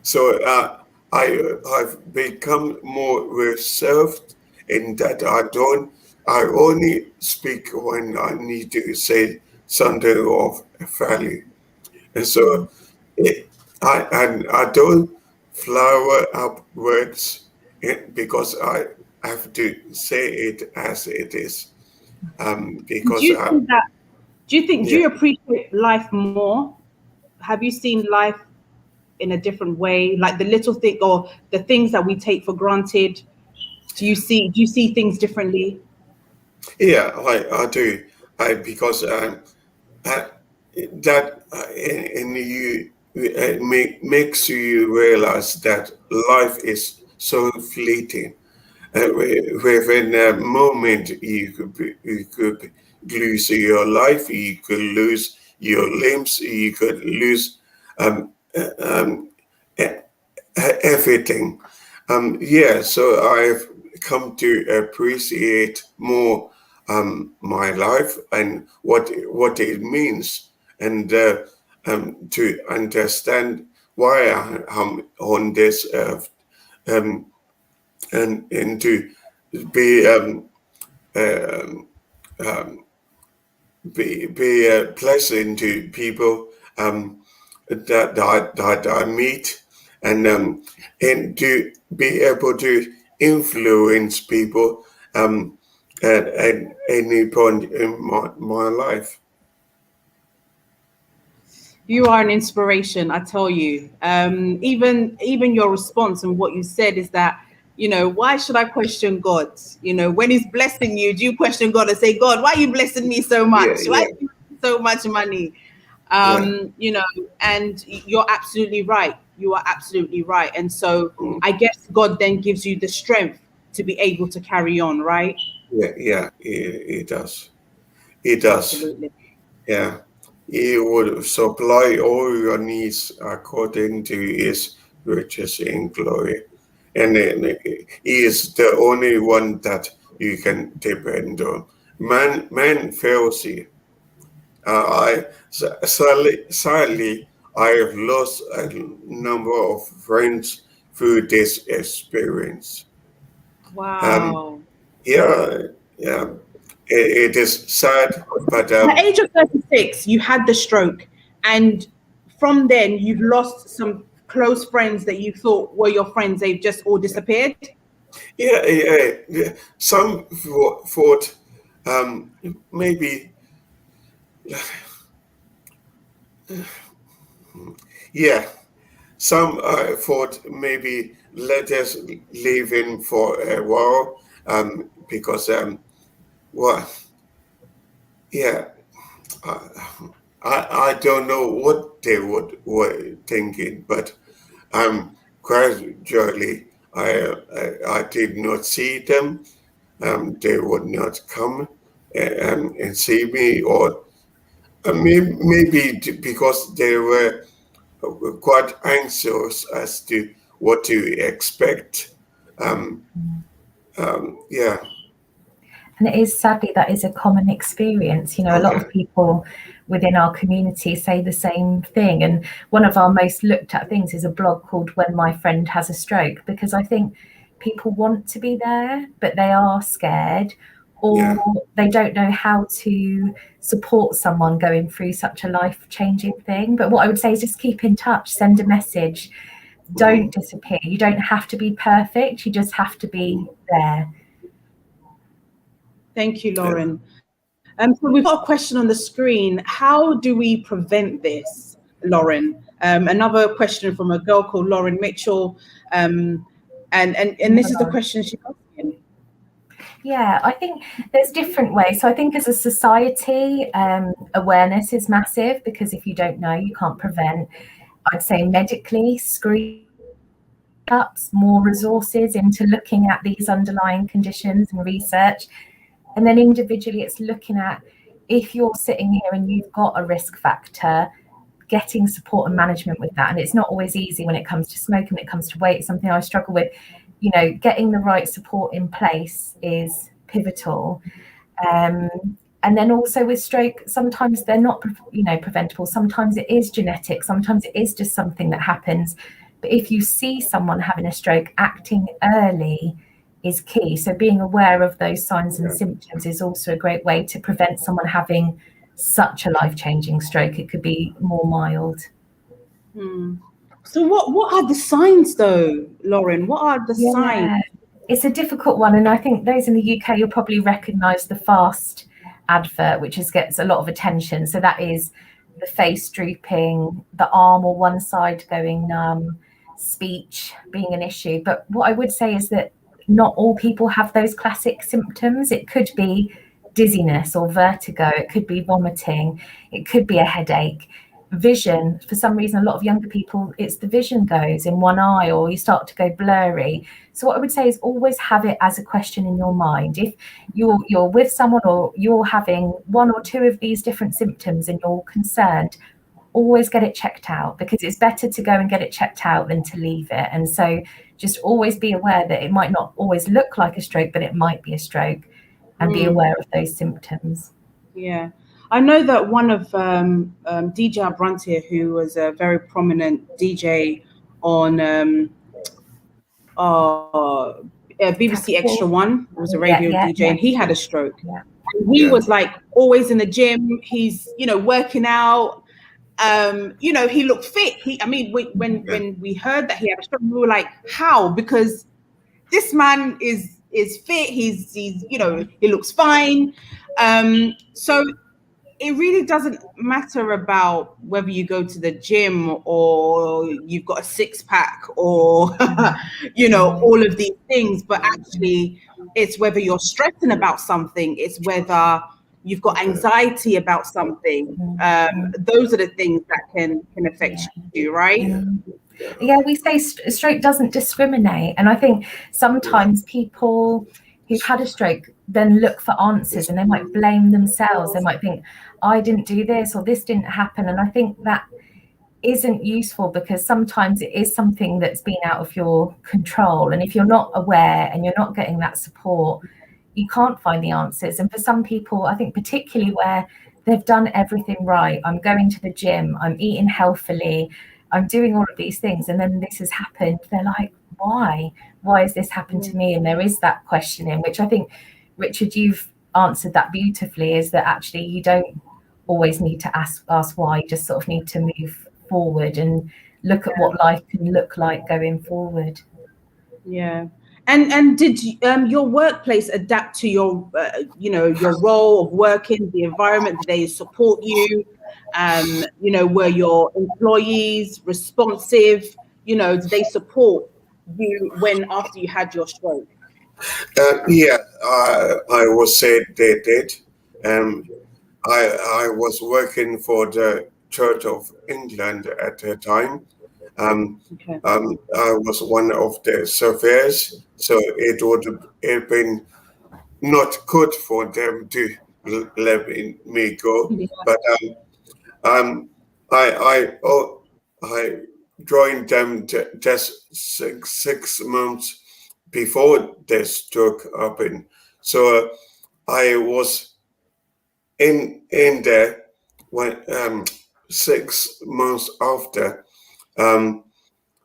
So I've become more reserved in that I only speak when I need to say something of value. And so I don't flower up words, because I have to say it as it is. Because do you think that? Do you think? Do yeah. you appreciate life more? Have you seen life in a different way, like the little thing or the things that we take for granted? Do you see things differently? Yeah, I do. Because that in you makes you realize that life is so fleeting. Within a moment, you could lose your life, you could lose your limbs, you could lose um, um, everything. Yeah, so I've come to appreciate more my life and what it means, and to understand why I'm on this earth, um, and to be um, um, be a blessing to people that I meet, and to be able to influence people at any point in my life. You are an inspiration, I tell you. Even your response and what you said is that, why should I question God? When He's blessing you, do you question God and say, God, why are you blessing me so Yeah, much? Why yeah, are you giving me so much money? You know, and you're absolutely right. You are absolutely right. And so I guess God then gives you the strength to be able to carry on, right? Yeah, it does. It does. Absolutely. Yeah. He would supply all your needs according to his riches in glory. And then he is the only one that you can depend on. Man fails you. Sadly, I have lost a number of friends through this experience. Um, Wow. yeah, yeah, it is sad, but At the age of 36, you had the stroke, and from then you've lost some close friends that you thought were your friends. They've just all disappeared. yeah. Some thought maybe, yeah. Some thought maybe let us leave him for a while because well, yeah. Uh, I don't know what they were thinking, but gradually I did not see them. They would not come and see me, or maybe because they were quite anxious as to what to expect. Yeah. And it is, sadly, that is a common experience. You know, a lot of people within our community say the same thing. And one of our most looked at things is a blog called When My Friend Has a Stroke, because I think people want to be there, but they are scared, or they don't know how to support someone going through such a life-changing thing. But what I would say is just keep in touch, send a message, don't disappear. You don't have to be perfect, you just have to be there. Thank you, Lauren. So we've got a question on the screen. How do we prevent this, Lauren? Another question from a girl called Lauren Mitchell. And this is the question she's asking. Yeah, I think there's different ways. So I think as a society, awareness is massive, because if you don't know, you can't prevent. I'd say medically, screen ups, more resources into looking at these underlying conditions and research. And then individually, it's looking at, if you're sitting here and you've got a risk factor, getting support and management with that. And it's not always easy when it comes to smoking, when it comes to weight. It's something I struggle with. You know, getting the right support in place is pivotal. And then also with stroke, sometimes they're not, preventable. Sometimes it is genetic. Sometimes it is just something that happens. But if you see someone having a stroke, acting early is key. So being aware of those signs and symptoms is also a great way to prevent someone having such a life-changing stroke. It could be more mild. So what are the signs though, Lauren? What are the signs? It's a difficult one. And I think those in the UK, you'll probably recognise the FAST advert, which gets a lot of attention. So that is the face drooping, the arm or one side going numb, speech being an issue. But what I would say is that not all people have those classic symptoms. It could be dizziness or vertigo. It could be vomiting. It could be a headache. Vision, for some reason, a lot of younger people, it's the vision goes in one eye, or you start to go blurry. So what I would say is always have it as a question in your mind. If you're with someone, or you're having one or two of these different symptoms and you're concerned, always get it checked out, because it's better to go and get it checked out than to leave it. And so just always be aware that it might not always look like a stroke, but it might be a stroke, and be aware of those symptoms. Yeah. I know that one of DJ Abrantier, who was a very prominent DJ on BBC Extra One, was a radio DJ, and he had a stroke. He was like always in the gym. He's, working out. He looked fit. When we heard that he had a stroke, we were like, how? Because this man is fit. He's he looks fine. So it really doesn't matter about whether you go to the gym or you've got a six-pack or all of these things, but actually it's whether you're stressing about something. It's whether you've got anxiety about something. Those are the things that can affect you, right? Yeah, we say stroke doesn't discriminate. And I think sometimes people who've had a stroke then look for answers and they might blame themselves. They might think, I didn't do this or this didn't happen. And I think that isn't useful, because sometimes it is something that's been out of your control. And if you're not aware and you're not getting that support, you can't find the answers. And for some people, I think particularly where they've done everything right, I'm going to the gym, I'm eating healthily, I'm doing all of these things, and then this has happened, they're like, why has this happened to me? And there is that questioning, which I think, Richard, you've answered that beautifully, is that actually you don't always need to ask why, you just sort of need to move forward and look at what life can look like going forward. Yeah. And did your workplace adapt to your your role of working, the environment? Did they support you? Were your employees responsive? Did they support you after you had your stroke? Yeah, I would say they did. I was working for the Church of England at the time. I was one of the surveyors, so it would have been not good for them to let me go. Yeah. But I joined them just six months before the stroke happened. So I was in there when 6 months after.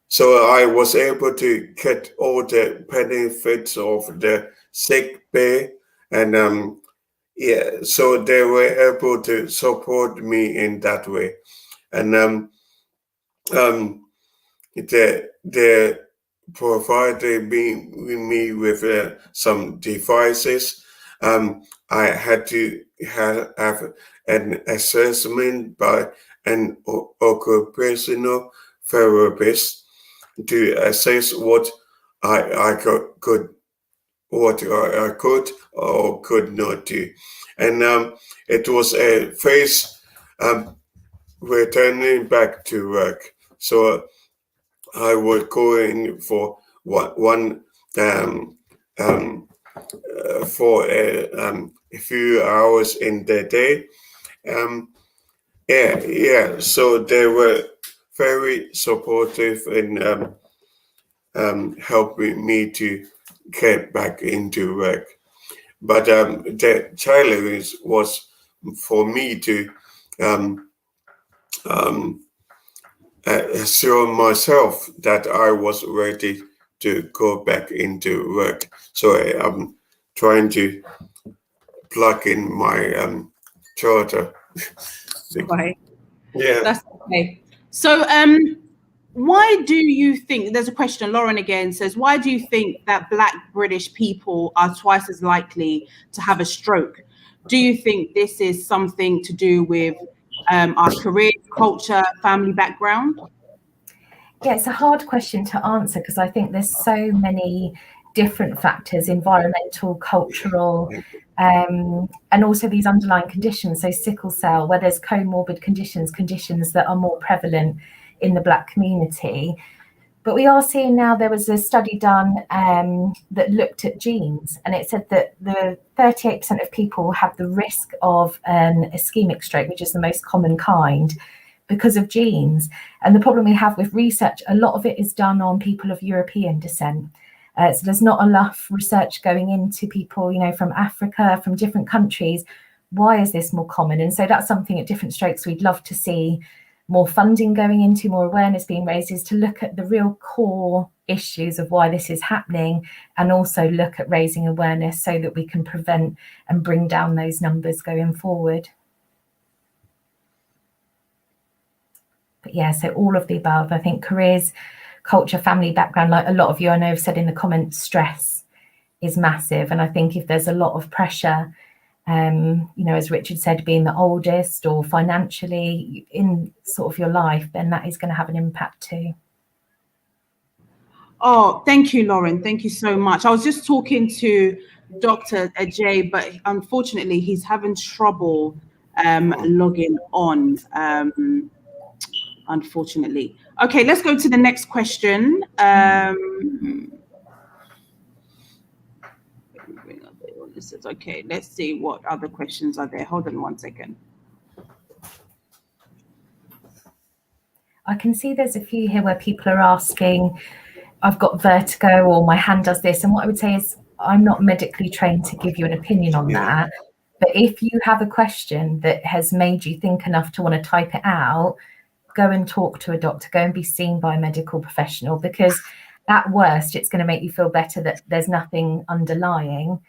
So I was able to get all the benefits of the sick pay, and so they were able to support me in that way, and they provided me with some devices. I had to have an assessment by an occupational therapist to assess what I could or could not do, and it was a phase returning back to work. So I would go in for for a few hours in the day. So they were very supportive in helping me to get back into work. But the challenge was for me to assure myself that I was ready to go back into work. So I'm trying to plug in my charter. Right. Yeah. That's okay. So why do you think, there's a question, Lauren again says, why do you think that Black British people are twice as likely to have a stroke? Do you think this is something to do with our career, culture, family background? Yeah, it's a hard question to answer, because I think there's so many different factors, environmental, cultural, and also these underlying conditions. So sickle cell, where there's comorbid conditions that are more prevalent in the Black community. But we are seeing now, there was a study done that looked at genes, and it said that the 38% of people have the risk of an ischemic stroke, which is the most common kind, because of genes. And the problem we have with research, a lot of it is done on people of European descent. So there's not enough research going into people, from Africa, from different countries. Why is this more common? And so that's something at Different Strokes we'd love to see more funding going into, more awareness being raised, is to look at the real core issues of why this is happening, and also look at raising awareness so that we can prevent and bring down those numbers going forward. But yeah, so all of the above. I think careers, culture, family background, like a lot of you I know have said in the comments, stress is massive. And I think if there's a lot of pressure, as Richard said, being the oldest or financially in sort of your life, then that is going to have an impact too. Oh, thank you, Lauren. Thank you so much. I was just talking to Dr. Ajay, but unfortunately he's having trouble logging on, unfortunately. Okay, let's go to the next question. Okay, let's see what other questions are there. Hold on one second. I can see there's a few here where people are asking, I've got vertigo or my hand does this. And what I would say is I'm not medically trained to give you an opinion on that. But if you have a question that has made you think enough to want to type it out, go and talk to a doctor, go and be seen by a medical professional, because at worst, it's going to make you feel better that there's nothing underlying,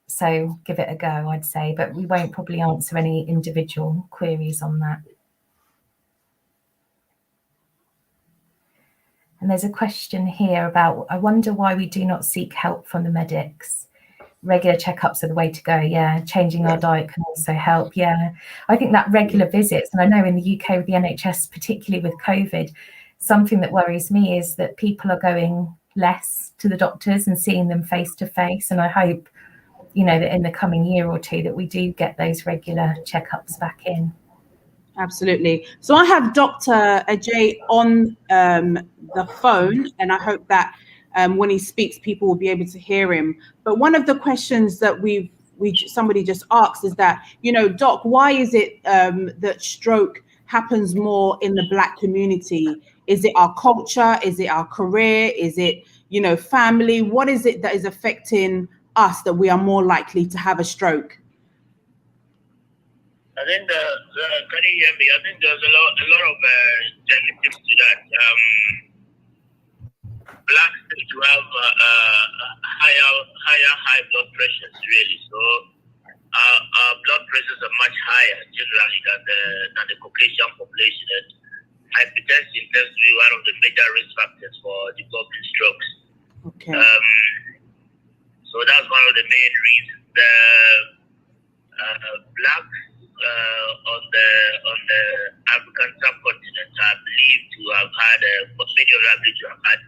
so give it a go, I'd say, but we won't probably answer any individual queries on that. And there's a question here about, I wonder why we do not seek help from the medics. Regular checkups are the way to go. Yeah, changing our diet can also help. Yeah, I think that regular visits, and I know in the UK with the NHS, particularly with COVID, something that worries me is that people are going less to the doctors and seeing them face to face. And I hope, that in the coming year or two that we do get those regular checkups back in. Absolutely. So I have Dr. Ajay on the phone, and I hope that when he speaks, people will be able to hear him. But one of the questions that somebody just asked is that, Doc, why is it that stroke happens more in the Black community? Is it our culture? Is it our career? Is it, family? What is it that is affecting us that we are more likely to have a stroke? I think can you hear me? I think there's a lot of genetics to that. Blacks tend to have high blood pressures, really. So our blood pressures are much higher generally than the Caucasian population. And hypertension tends to be one of the major risk factors for developing strokes. Okay. So that's one of the main reasons. The black on the African subcontinent are believed to have had many of them believed to have had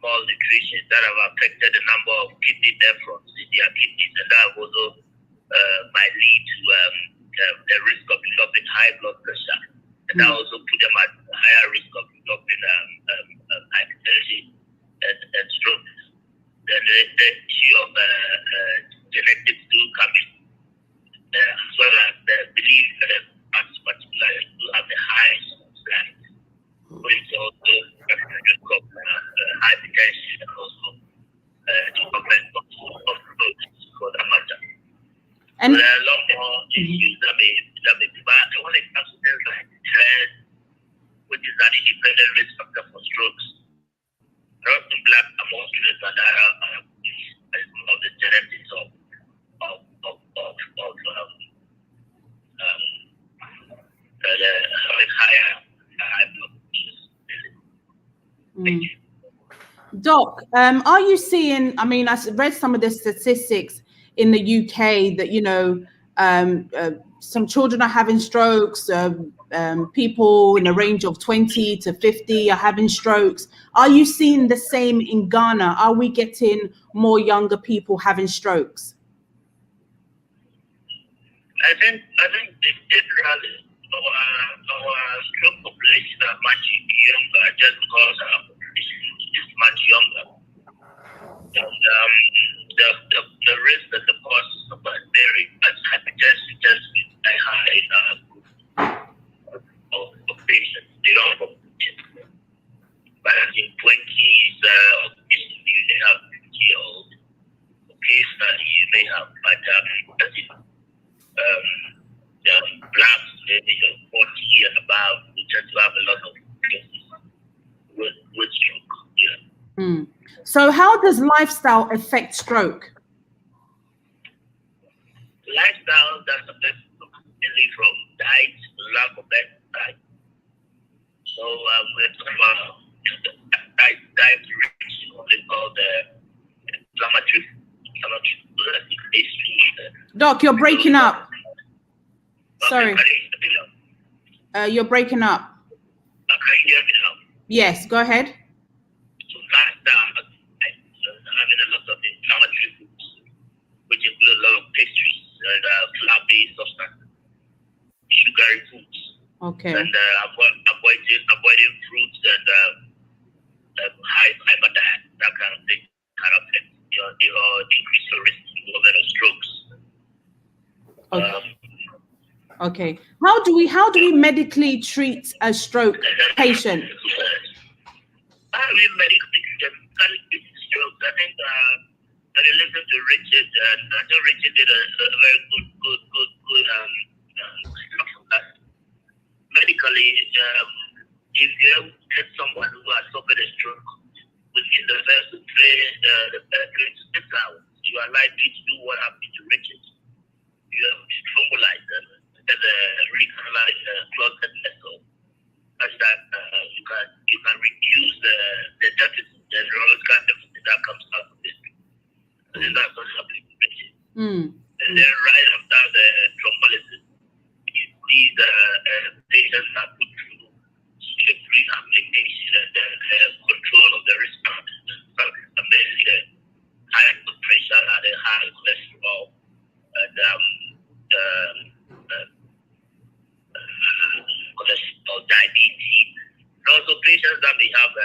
malnutrition that have affected the number of kidney nephrons in their kidneys, and that also might lead to the risk of developing high blood pressure, and that also put them at higher risk of developing hypertension and stroke. Then the issue of genetics do come in, as well as the belief that particularly to have the highest strength, which also risk of hypertension and also development of strokes for that matter. And so there are a lot more issues that may be, but when it comes to things like stress, which is an independent risk factor for strokes, in Black are more stressed than of the genetics of higher blood pressure. Doc, are you seeing, I mean, I read some of the statistics in the UK that, some children are having strokes, people in a range of 20 to 50 are having strokes. Are you seeing the same in Ghana? Are we getting more younger people having strokes? I think generally our stroke population are much younger just because our population is much younger. And the risk that the causes of very hypertension tends to be very high in our group of patients, the young population. But in 20s, occasionally they have 50-year-old. Occasionally you may have, but Blacks, maybe 40 and above, we tend to have a lot of cases with stroke. Yeah. So how does lifestyle affect stroke? Lifestyle does affect mainly from diet, lack of exercise. So we're talking about diet rich, what they call the inflammatory. Doc, you're breaking up. Sorry. You're breaking up. Can you hear me now? Yes, go ahead. So lifestyle having a lot of inflammatory foods. Okay. And avoiding fruits and high fiber diet, that kind of thing, can affect your increase your risk of developing strokes. Okay. How do we medically treat a stroke patient? How do we medically treat strokes? I think when you listen to Richard, and I know Richard did a very good medically, if you get someone who has suffered a stroke within the first 3 to 6 hours, you are likely to do what happened to Richard. You have to thrombolyze them and recanalize clotted vessel, such that you can reduce the deficit, the neurological deficit that comes out of it. And that's what happened to Richard. And then right after the thrombolysis, these patients are put through strict rehab medication and then control of the risk factors, mainly the high blood pressure and the high cholesterol and cholesterol, diabetes. And also patients that may have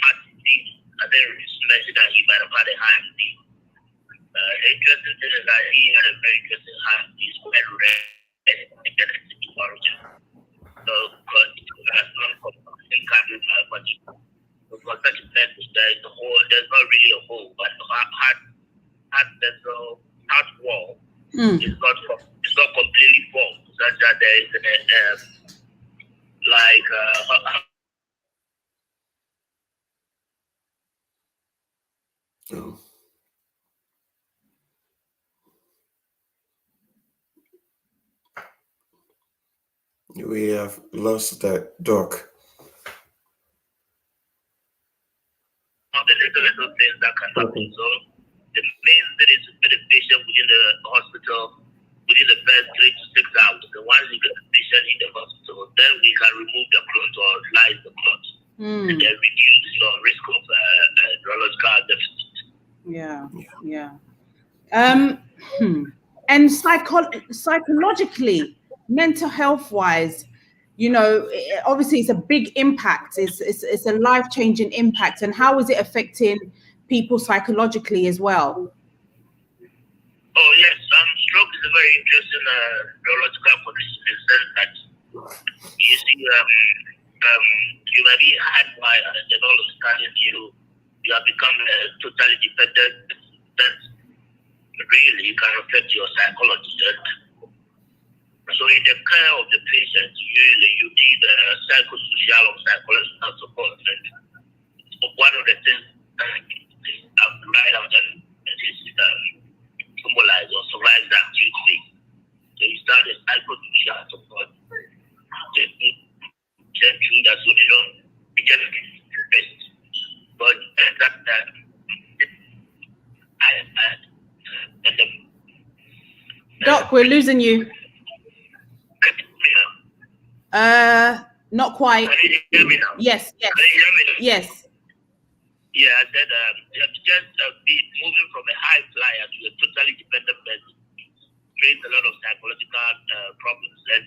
heart disease, and then mentioned that he might have had a heart disease. Interesting thing is that he had a very interesting heart disease, quite rare and genetic origin. So, because it has non-compromising cardiomyopathy. Because such a thing is there's not really a hole, but the heart vessel, heart wall is not completely formed, such that there is We have lost that doc. the little things that can happen. So the main thing is to put the patient within the hospital within the first 3 to 6 hours. And once you get the patient in the hospital, then we can remove the clot or lyse the clot and then reduce your risk of neurological deficit. And psychologically, mental health wise, you know, obviously it's a big impact. It's a life-changing impact. And how is it affecting people psychologically as well? Oh yes, stroke is a very interesting neurological condition in the sense that you see you may be hardwired and then all of a sudden you have become totally dependent. That really can affect your psychology. So in the care of the patient, usually you need psychosocial or psychological support. So one of the things that I've write out and is symbolize or survive that acute phase. So you start the psychosocial support. Gently, that's what they don't get best. But Doc, we're losing you. Not quite. Can you hear me now? Yes. Can you hear me now? Yes. Yeah, I said just moving from a high flyer to a totally dependent person creates a lot of psychological problems. And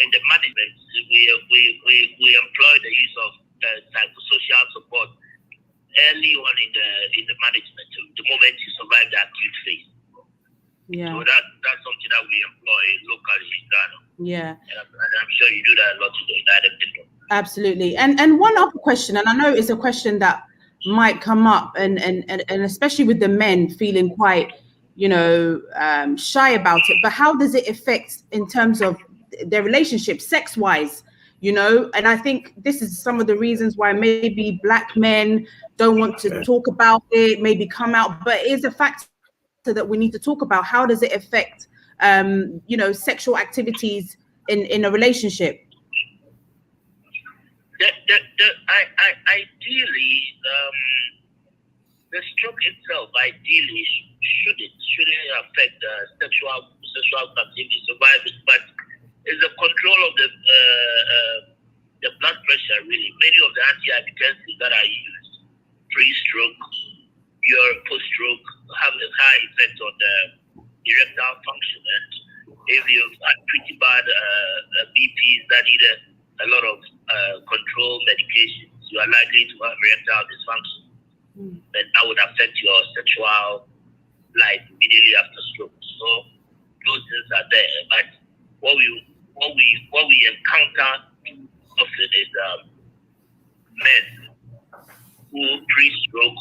in the management, we employ the use of psychosocial support early on in the management, the moment you survive the acute phase. Yeah. So that's something that we employ locally in Ghana. Yeah. And I'm sure you do that a lot in the United Kingdom. Absolutely. And one other question, and I know it's a question that might come up, and especially with the men feeling quite, shy about it, but how does it affect in terms of their relationship, sex-wise? And I think this is some of the reasons why maybe Black men don't want to talk about it, maybe come out, but it is a factor that we need to talk about. How does it affect, sexual activities in a relationship? Ideally, the stroke itself shouldn't affect sexual activity survivors, but it's the control of the blood pressure. Really, many of the antihypertensives that are used pre-stroke, post-stroke, have a high effect on the erectile function, and If you've had pretty bad BPs that need a lot of control medications, you are likely to have erectile dysfunction. And that would affect your sexual life immediately after stroke. So those things are there. But what we encounter often is men who pre-stroke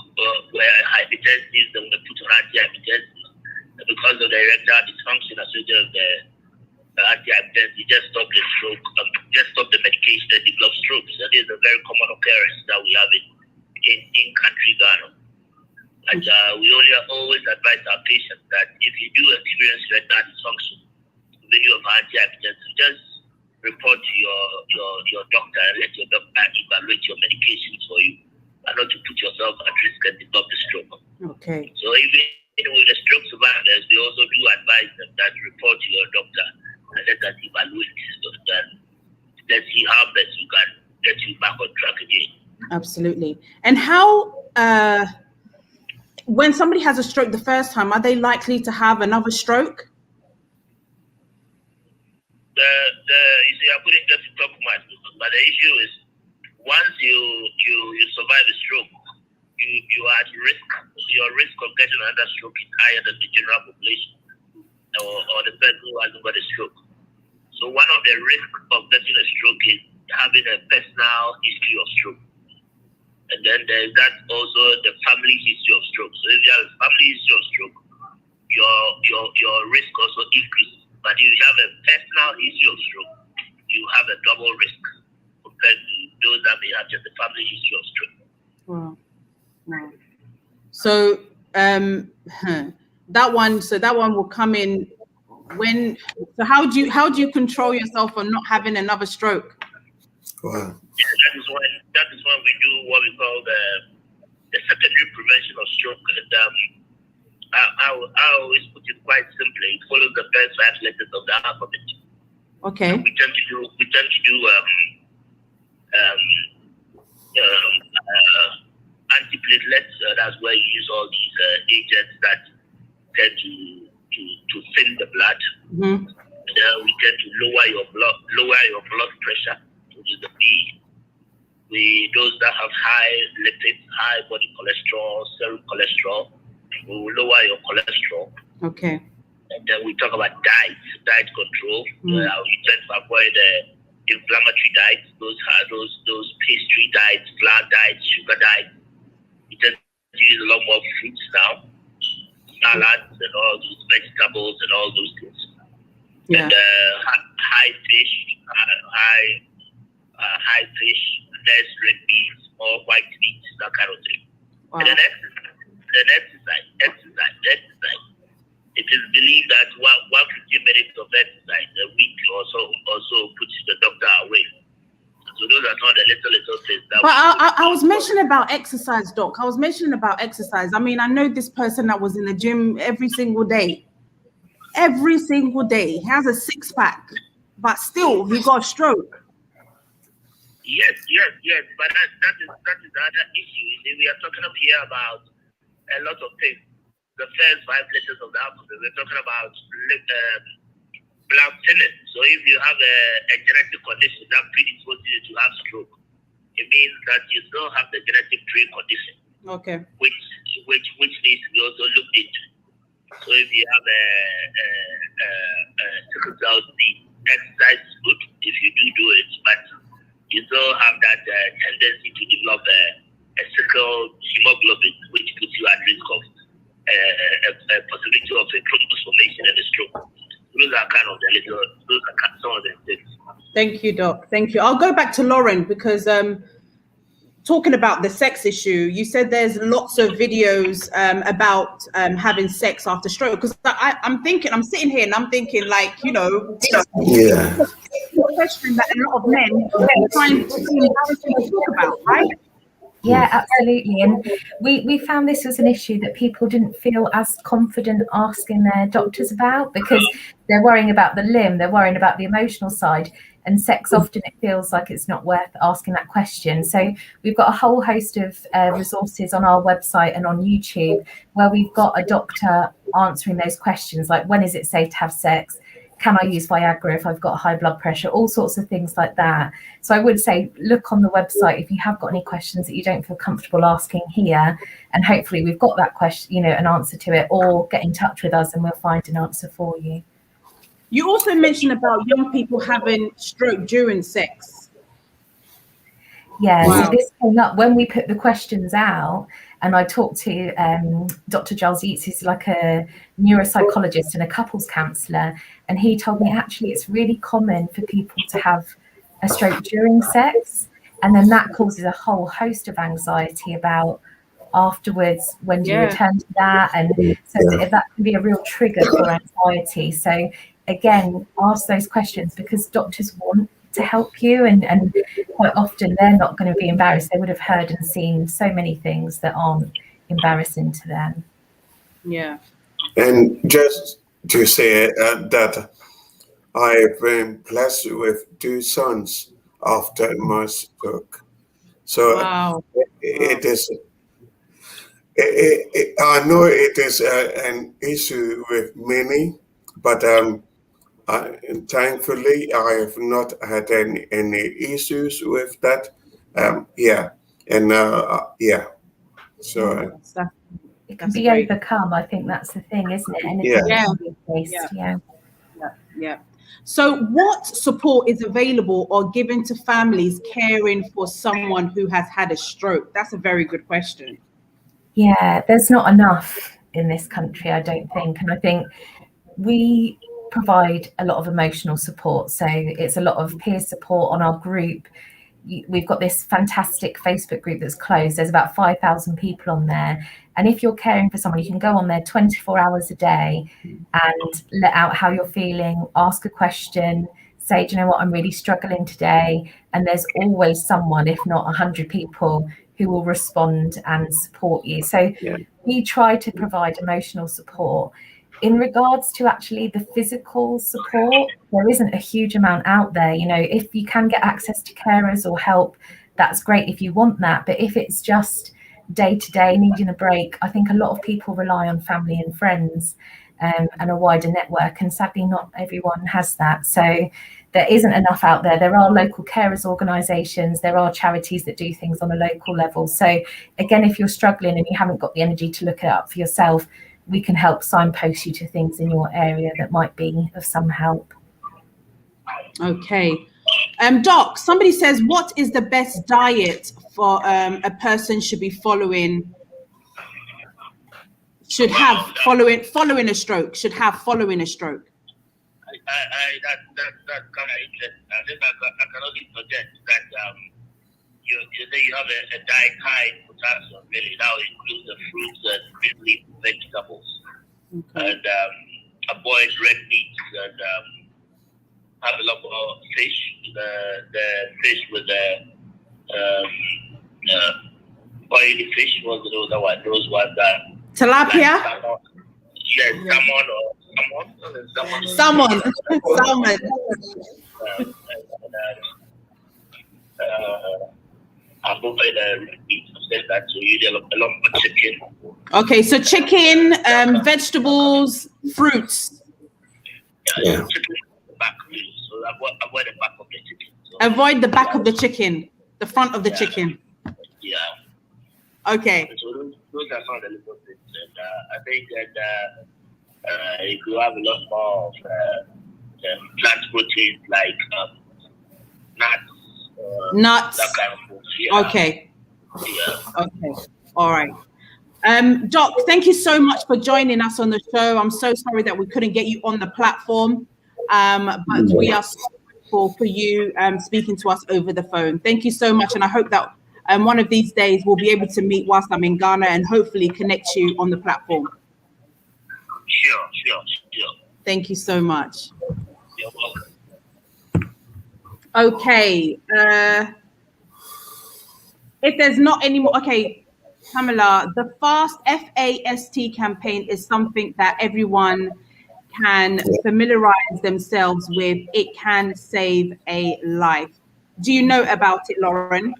were hypertensive, then were put on antihypertensives. Because of the erectile dysfunction associated with the antihypertensive, just stop the stroke, just stop the medication and develop strokes. And this is a very common occurrence that we have in country Ghana. And we always advise our patients that if you do experience erectile dysfunction, when you have antihypertensive, just report to your doctor and let your doctor evaluate your medications for you, and not to put yourself at risk and develop the stroke. Okay. So even with the stroke survivors, we also do advise them that report to your doctor and let us evaluate so that let's see how best we can get you back on track again. Absolutely. And how, when somebody has a stroke the first time, are they likely to have another stroke? You see, I couldn't get to talk much, but the issue is once you survive a stroke, you are at risk. Your risk of getting another stroke is higher than the general population or the person who hasn't got a stroke. So one of the risks of getting a stroke is having a personal history of stroke. And then there's that also the family history of stroke. So if you have a family history of stroke, your risk also increases. But if you have a personal history of stroke, you have a double risk compared to those that may have just a family history of stroke. Wow. Wow. So that one will come in when. So how do you control yourself on not having another stroke? Wow. Yeah, that is when we do what we call the secondary prevention of stroke. And I always put it quite simply. It follows the first 5 letters of the alphabet. Okay. So we tend to do antiplatelets. That's where you use all these agents that tend to thin the blood. Mm-hmm. We tend to lower your blood pressure, which is the B. Those that have high lipids, high body cholesterol, serum cholesterol, we will lower your cholesterol. Okay. And then we talk about diet control. We tend to avoid inflammatory diets. Those pastry diets, flour diets, sugar diets. We tend to use a lot more fruits now, salads and all those vegetables and all those things. Yeah. And high fish, less red meat, more white meat, that kind of thing. Wow. And then exercise. It is believed that 150 minutes of exercise a week also puts the doctor away. So those are not the little things that. But I was mentioning about exercise, Doc. I was mentioning about exercise. I mean, I know this person that was in the gym every single day. Every single day. He has a 6-pack, but still he got a stroke. Yes. But that is another issue. We are talking up here about a lot of things. The first 5 letters of the alphabet, we're talking about blood thinners. So if you have a genetic condition that predisposes you to have stroke, it means that you still have the genetic precondition. Okay. Which needs to be also looked into. So if you have a sickle cell disease, exercise is good if you do it, but you still have that tendency to develop a sickle hemoglobin, which puts you at risk of a possibility of a thrombus formation and a stroke. Those are some of the things. Thank you, Doc. Thank you. I'll go back to Lauren because talking about the sex issue, you said there's lots of videos about having sex after stroke. Because I'm sitting here and I'm thinking, like, Yeah. a question that a lot of men are trying to talk about, right? Yeah, absolutely. And we found this was an issue that people didn't feel as confident asking their doctors about because they're worrying about the limb, they're worrying about the emotional side. And sex, often it feels like it's not worth asking that question. So we've got a whole host of resources on our website and on YouTube where we've got a doctor answering those questions, like when is it safe to have sex? can I use Viagra if I've got high blood pressure, all sorts of things like that. So I would say look on the website if you have got any questions that you don't feel comfortable asking here, and hopefully we've got that question, an answer to it, or get in touch with us and we'll find an answer for you. You also mentioned about young people having stroke during sex. Yeah, Wow. So this came up when we put the questions out, and I talked to Dr. Giles Yeats, who's like a neuropsychologist and a couples counsellor, and he told me actually it's really common for people to have a stroke during sex, and then that causes a whole host of anxiety about afterwards, when do you return to that, and so that can be a real trigger for anxiety. So again, ask those questions, because doctors want to help you, and quite often they're not going to be embarrassed. They would have heard and seen so many things that aren't embarrassing to them. Yeah. And just to say that I've been blessed with 2 sons after my stroke. So it is, I know it is an issue with many, but thankfully I have not had any issues with that. So it can be overcome. I think that's the thing, isn't it? And Yeah. So what support is available or given to families caring for someone who has had a stroke? That's a very good question. Yeah, there's not enough in this country, I don't think. And I think we provide a lot of emotional support. So it's a lot of peer support on our group. We've got this fantastic Facebook group that's closed. There's about 5,000 people on there. And if you're caring for someone, you can go on there 24 hours a day and let out how you're feeling, ask a question, say, do you know what, I'm really struggling today. And there's always someone, if not 100 people, who will respond and support you. So we try to provide emotional support. In regards to actually the physical support, there isn't a huge amount out there. If you can get access to carers or help, that's great if you want that. But if it's just day to day needing a break, I think a lot of people rely on family and friends and a wider network. And sadly, not everyone has that. So there isn't enough out there. There are local carers organisations. There are charities that do things on a local level. So again, if you're struggling and you haven't got the energy to look it up for yourself, we can help signpost you to things in your area that might be of some help. Okay. Doc, somebody says, what is the best diet for a person should have following a stroke? That's kind of interesting. I think I can only suggest that you say you have a diet high in potassium. Really, now includes the fruits and green leaf vegetables, and avoid red meats, and have a lot more fish. The fish with the oily fish was the other one. Those ones that tilapia. Salmon. Avoid red meat. Said that, so you need a lot more chicken. Okay, so chicken, vegetables, fruits. Chicken back, so avoid the back of the chicken. So avoid the back of the chicken, the front of the chicken. Yeah. Okay. So those are some of the little things, and I think that if you have a lot more of plant proteins like nuts, that kind of food. Yeah. Okay. Yeah. Okay. All right. Doc, thank you so much for joining us on the show. I'm so sorry that we couldn't get you on the platform, but we are so grateful for you speaking to us over the phone. Thank you so much, and I hope that one of these days we'll be able to meet whilst I'm in Ghana and hopefully connect you on the platform. Sure. Thank you so much. You're welcome. Okay. If there's not any more, okay, Pamela, the FAST campaign is something that everyone can familiarize themselves with. It can save a life. Do you know about it, Lauren?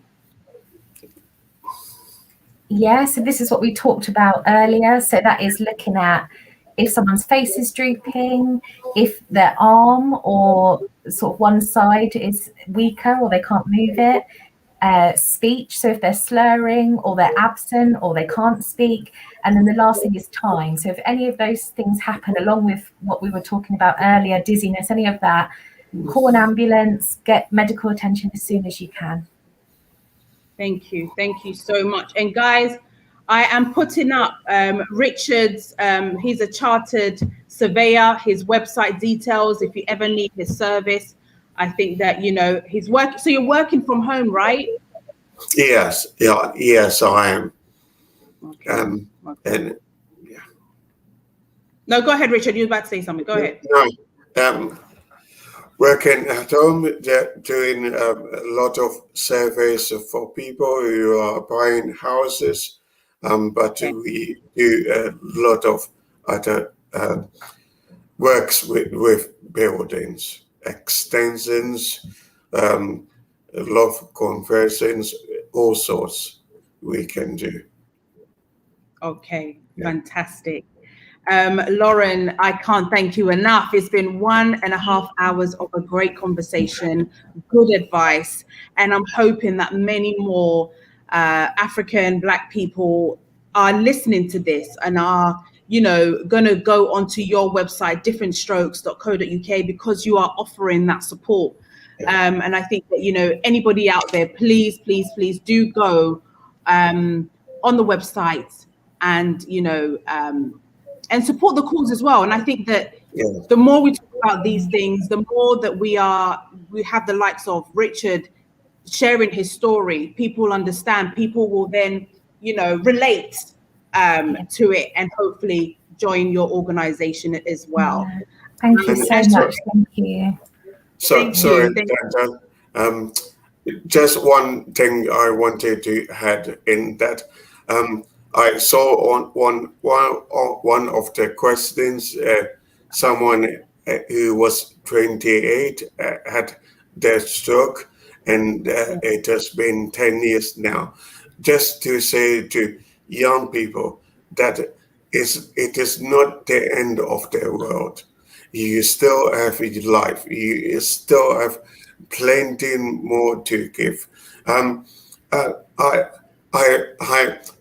Yeah, so this is what we talked about earlier. So that is looking at if someone's face is drooping, if their arm or sort of one side is weaker or they can't move it, speech, so if they're slurring or they're absent or they can't speak. And then the last thing is time. So if any of those things happen, along with what we were talking about earlier, dizziness, any of that, call an ambulance, get medical attention as soon as you can. Thank you so much. And guys, I am putting up Richard's, he's a chartered surveyor, his website details if you ever need his service. I think that, you know, his work. So you're working from home, right? Yes, yes, I am. Okay. And yeah. No, go ahead, Richard. You were about to say something. Go ahead. No, working at home, doing a lot of surveys for people who are buying houses, but we do a lot of other works with buildings, extensions, love conversions, all sorts we can do. Okay, fantastic. Lauren, I can't thank you enough. It's been 1.5 hours of a great conversation, good advice, and I'm hoping that many more African Black people are listening to this and are, you know, going to go onto your website, differentstrokes.co.uk, because you are offering that support. And I think that, you know, anybody out there, please do go on the website and, you know, and support the cause as well. And I think that the more we talk about these things, the more that we have the likes of Richard sharing his story, people understand, people will then, you know, relate to it and hopefully join your organization as well. Thank you so much. Thank you. Sorry, just one thing I wanted to add in that I saw on one of the questions, someone who was 28 had their stroke, and it has been 10 years now. Just to say to young people that it is not the end of the world. You still have your life. You still have plenty more to give. I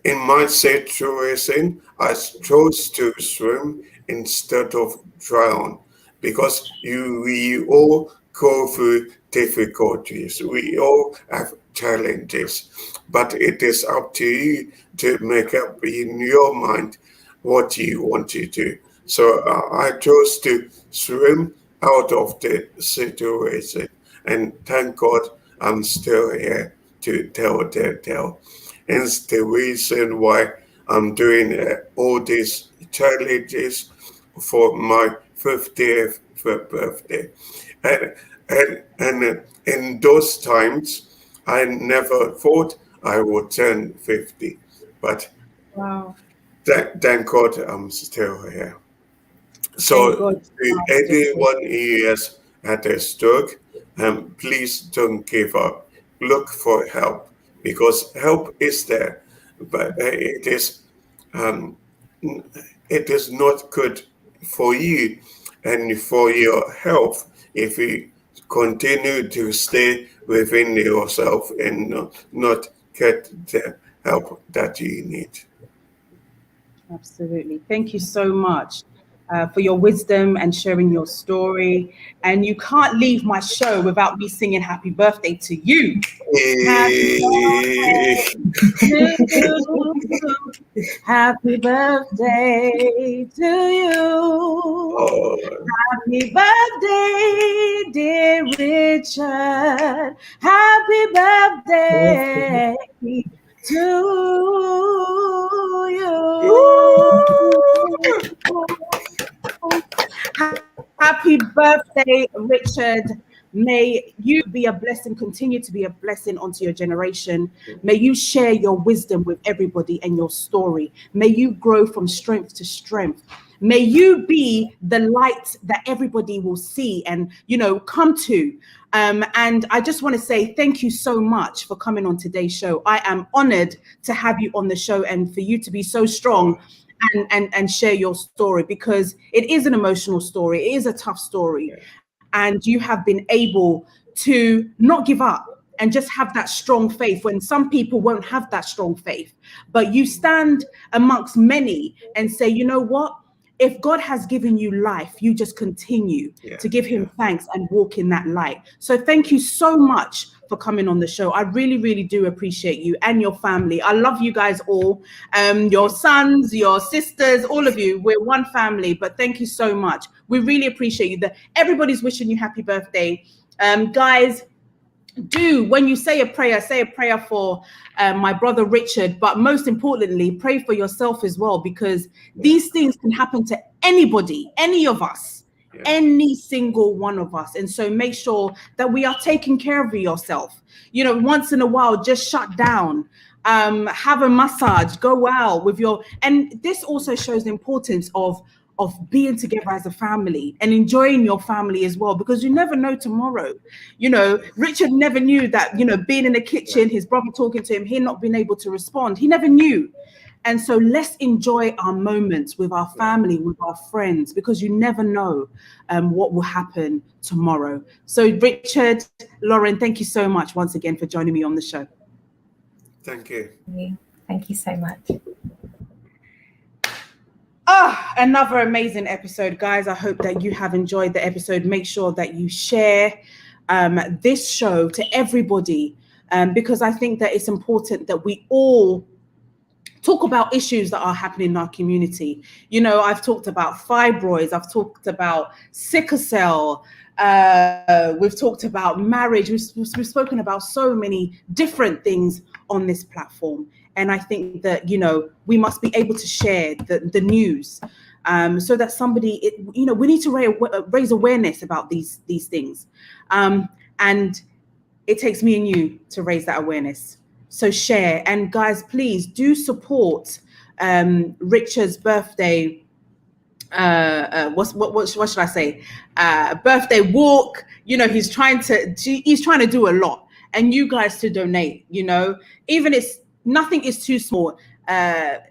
in my situation, I chose to swim instead of drown, because we all go through difficulties. We all have challenges, but it is up to you to make up in your mind what you want to do. So I chose to swim out of the situation, and thank God I'm still here to tell the tale. Hence the reason why I'm doing all these challenges for my 50th birthday. And in those times, I never thought I would turn 50. But thank God I'm still here. So to anyone who has had a stroke, please don't give up. Look for help, because help is there, but it is not good for you and for your health if you continue to stay within yourself and not get the help that you need. Absolutely. Thank you so much for your wisdom and sharing your story. And you can't leave my show without me singing happy birthday to you. Happy birthday to you. Happy birthday to you. Happy birthday, dear Richard. Happy birthday to you. Happy birthday, Richard. May you be a blessing, continue to be a blessing onto your generation. May you share your wisdom with everybody and your story. May you grow from strength to strength. May you be the light that everybody will see and, you know, come to. And I just want to say thank you so much for coming on today's show. I am honored to have you on the show and for you to be so strong and share your story, because it is an emotional story. It is a tough story. And you have been able to not give up and just have that strong faith when some people won't have that strong faith. But you stand amongst many and say, you know what? If God has given you life, you just continue to give him thanks and walk in that light. So thank you so much for coming on the show. I really, really do appreciate you and your family. I love you guys all. Your sons, your sisters, all of you. We're one family, but thank you so much. We really appreciate you. Everybody's wishing you happy birthday. Guys, when you say a prayer for my brother Richard, but most importantly, pray for yourself as well, because these things can happen to anybody, any of us, any single one of us. And so make sure that we are taking care of yourself. You know, once in a while, just shut down, have a massage, go out with and this also shows the importance of being together as a family and enjoying your family as well, because you never know tomorrow. You know, Richard never knew that, you know, being in the kitchen, his brother talking to him, he not being able to respond. He never knew. And so let's enjoy our moments with our family, with our friends, because you never know what will happen tomorrow. So Richard, Lauren, thank you so much once again for joining me on the show. Thank you. Thank you so much. Another amazing episode, guys. I hope that you have enjoyed the episode. Make sure that you share this show to everybody, because I think that it's important that we all talk about issues that are happening in our community. You know, I've talked about fibroids, I've talked about sickle cell, we've talked about marriage, we've spoken about so many different things on this platform. And I think that, you know, we must be able to share the news, so that you know, we need to raise awareness about these things. And it takes me and you to raise that awareness. So share. And guys, please do support Richard's birthday. What should I say? Birthday walk. You know, he's trying to do a lot. And you guys to donate, you know, even nothing is too small.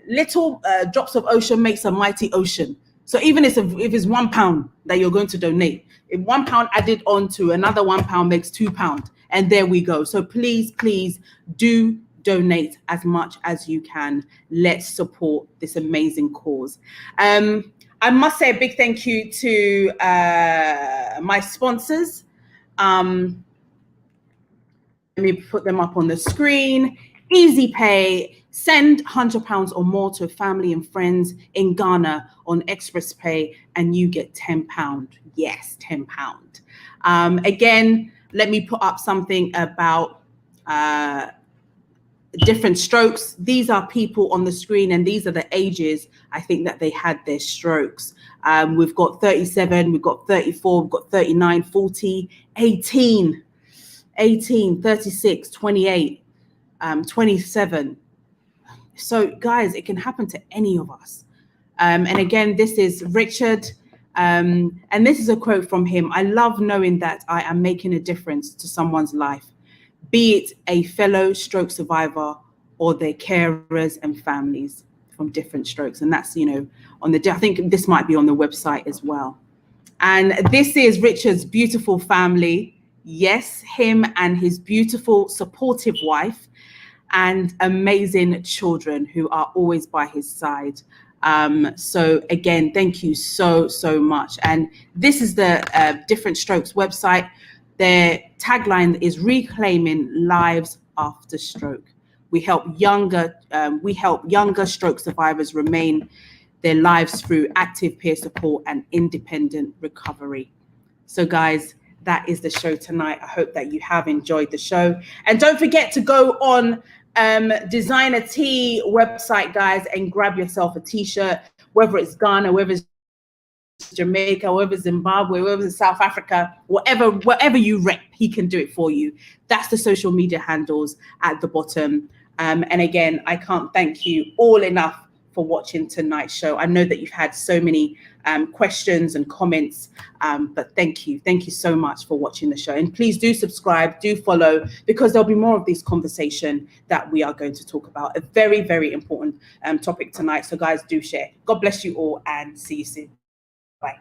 Little drops of ocean makes a mighty ocean. So even if it's £1 that you're going to donate, if £1 added on to another £1 makes £2. And there we go. So please do donate as much as you can. Let's support this amazing cause. I must say a big thank you to my sponsors. Let me put them up on the screen. Easy Pay. Send £100 or more to family and friends in Ghana on Express Pay, and you get £10. Yes, £10. Again, let me put up something about different strokes. These are people on the screen, and these are the ages I think that they had their strokes. We've got 37, we've got 34, we've got 39, 40, 18, 36, 28, 27. So guys, it can happen to any of us. And again, this is Richard. And this is a quote from him. I love knowing that I am making a difference to someone's life, be it a fellow stroke survivor or their carers and families from different strokes. And that's, you know, I think this might be on the website as well. And this is Richard's beautiful family. Yes, him and his beautiful, supportive wife and amazing children who are always by his side. So again, thank you so much. And this is the Different Strokes website. Their tagline is reclaiming lives after stroke. We help younger stroke survivors remain their lives through active peer support and independent recovery. So guys, that is the show tonight. I hope that you have enjoyed the show. And don't forget to go on Designer T website, guys, and grab yourself a t-shirt, whether it's Ghana, whether it's Jamaica, whether it's Zimbabwe, whether it's South Africa, whatever you rep, he can do it for you. That's the social media handles at the bottom. And again, I can't thank you all enough for watching tonight's show. I know that you've had so many questions and comments, but thank you so much for watching the show. And please do subscribe, do follow, because there'll be more of this conversation that we are going to talk about. A very, very important topic tonight. So guys, do share. God bless you all and see you soon. Bye.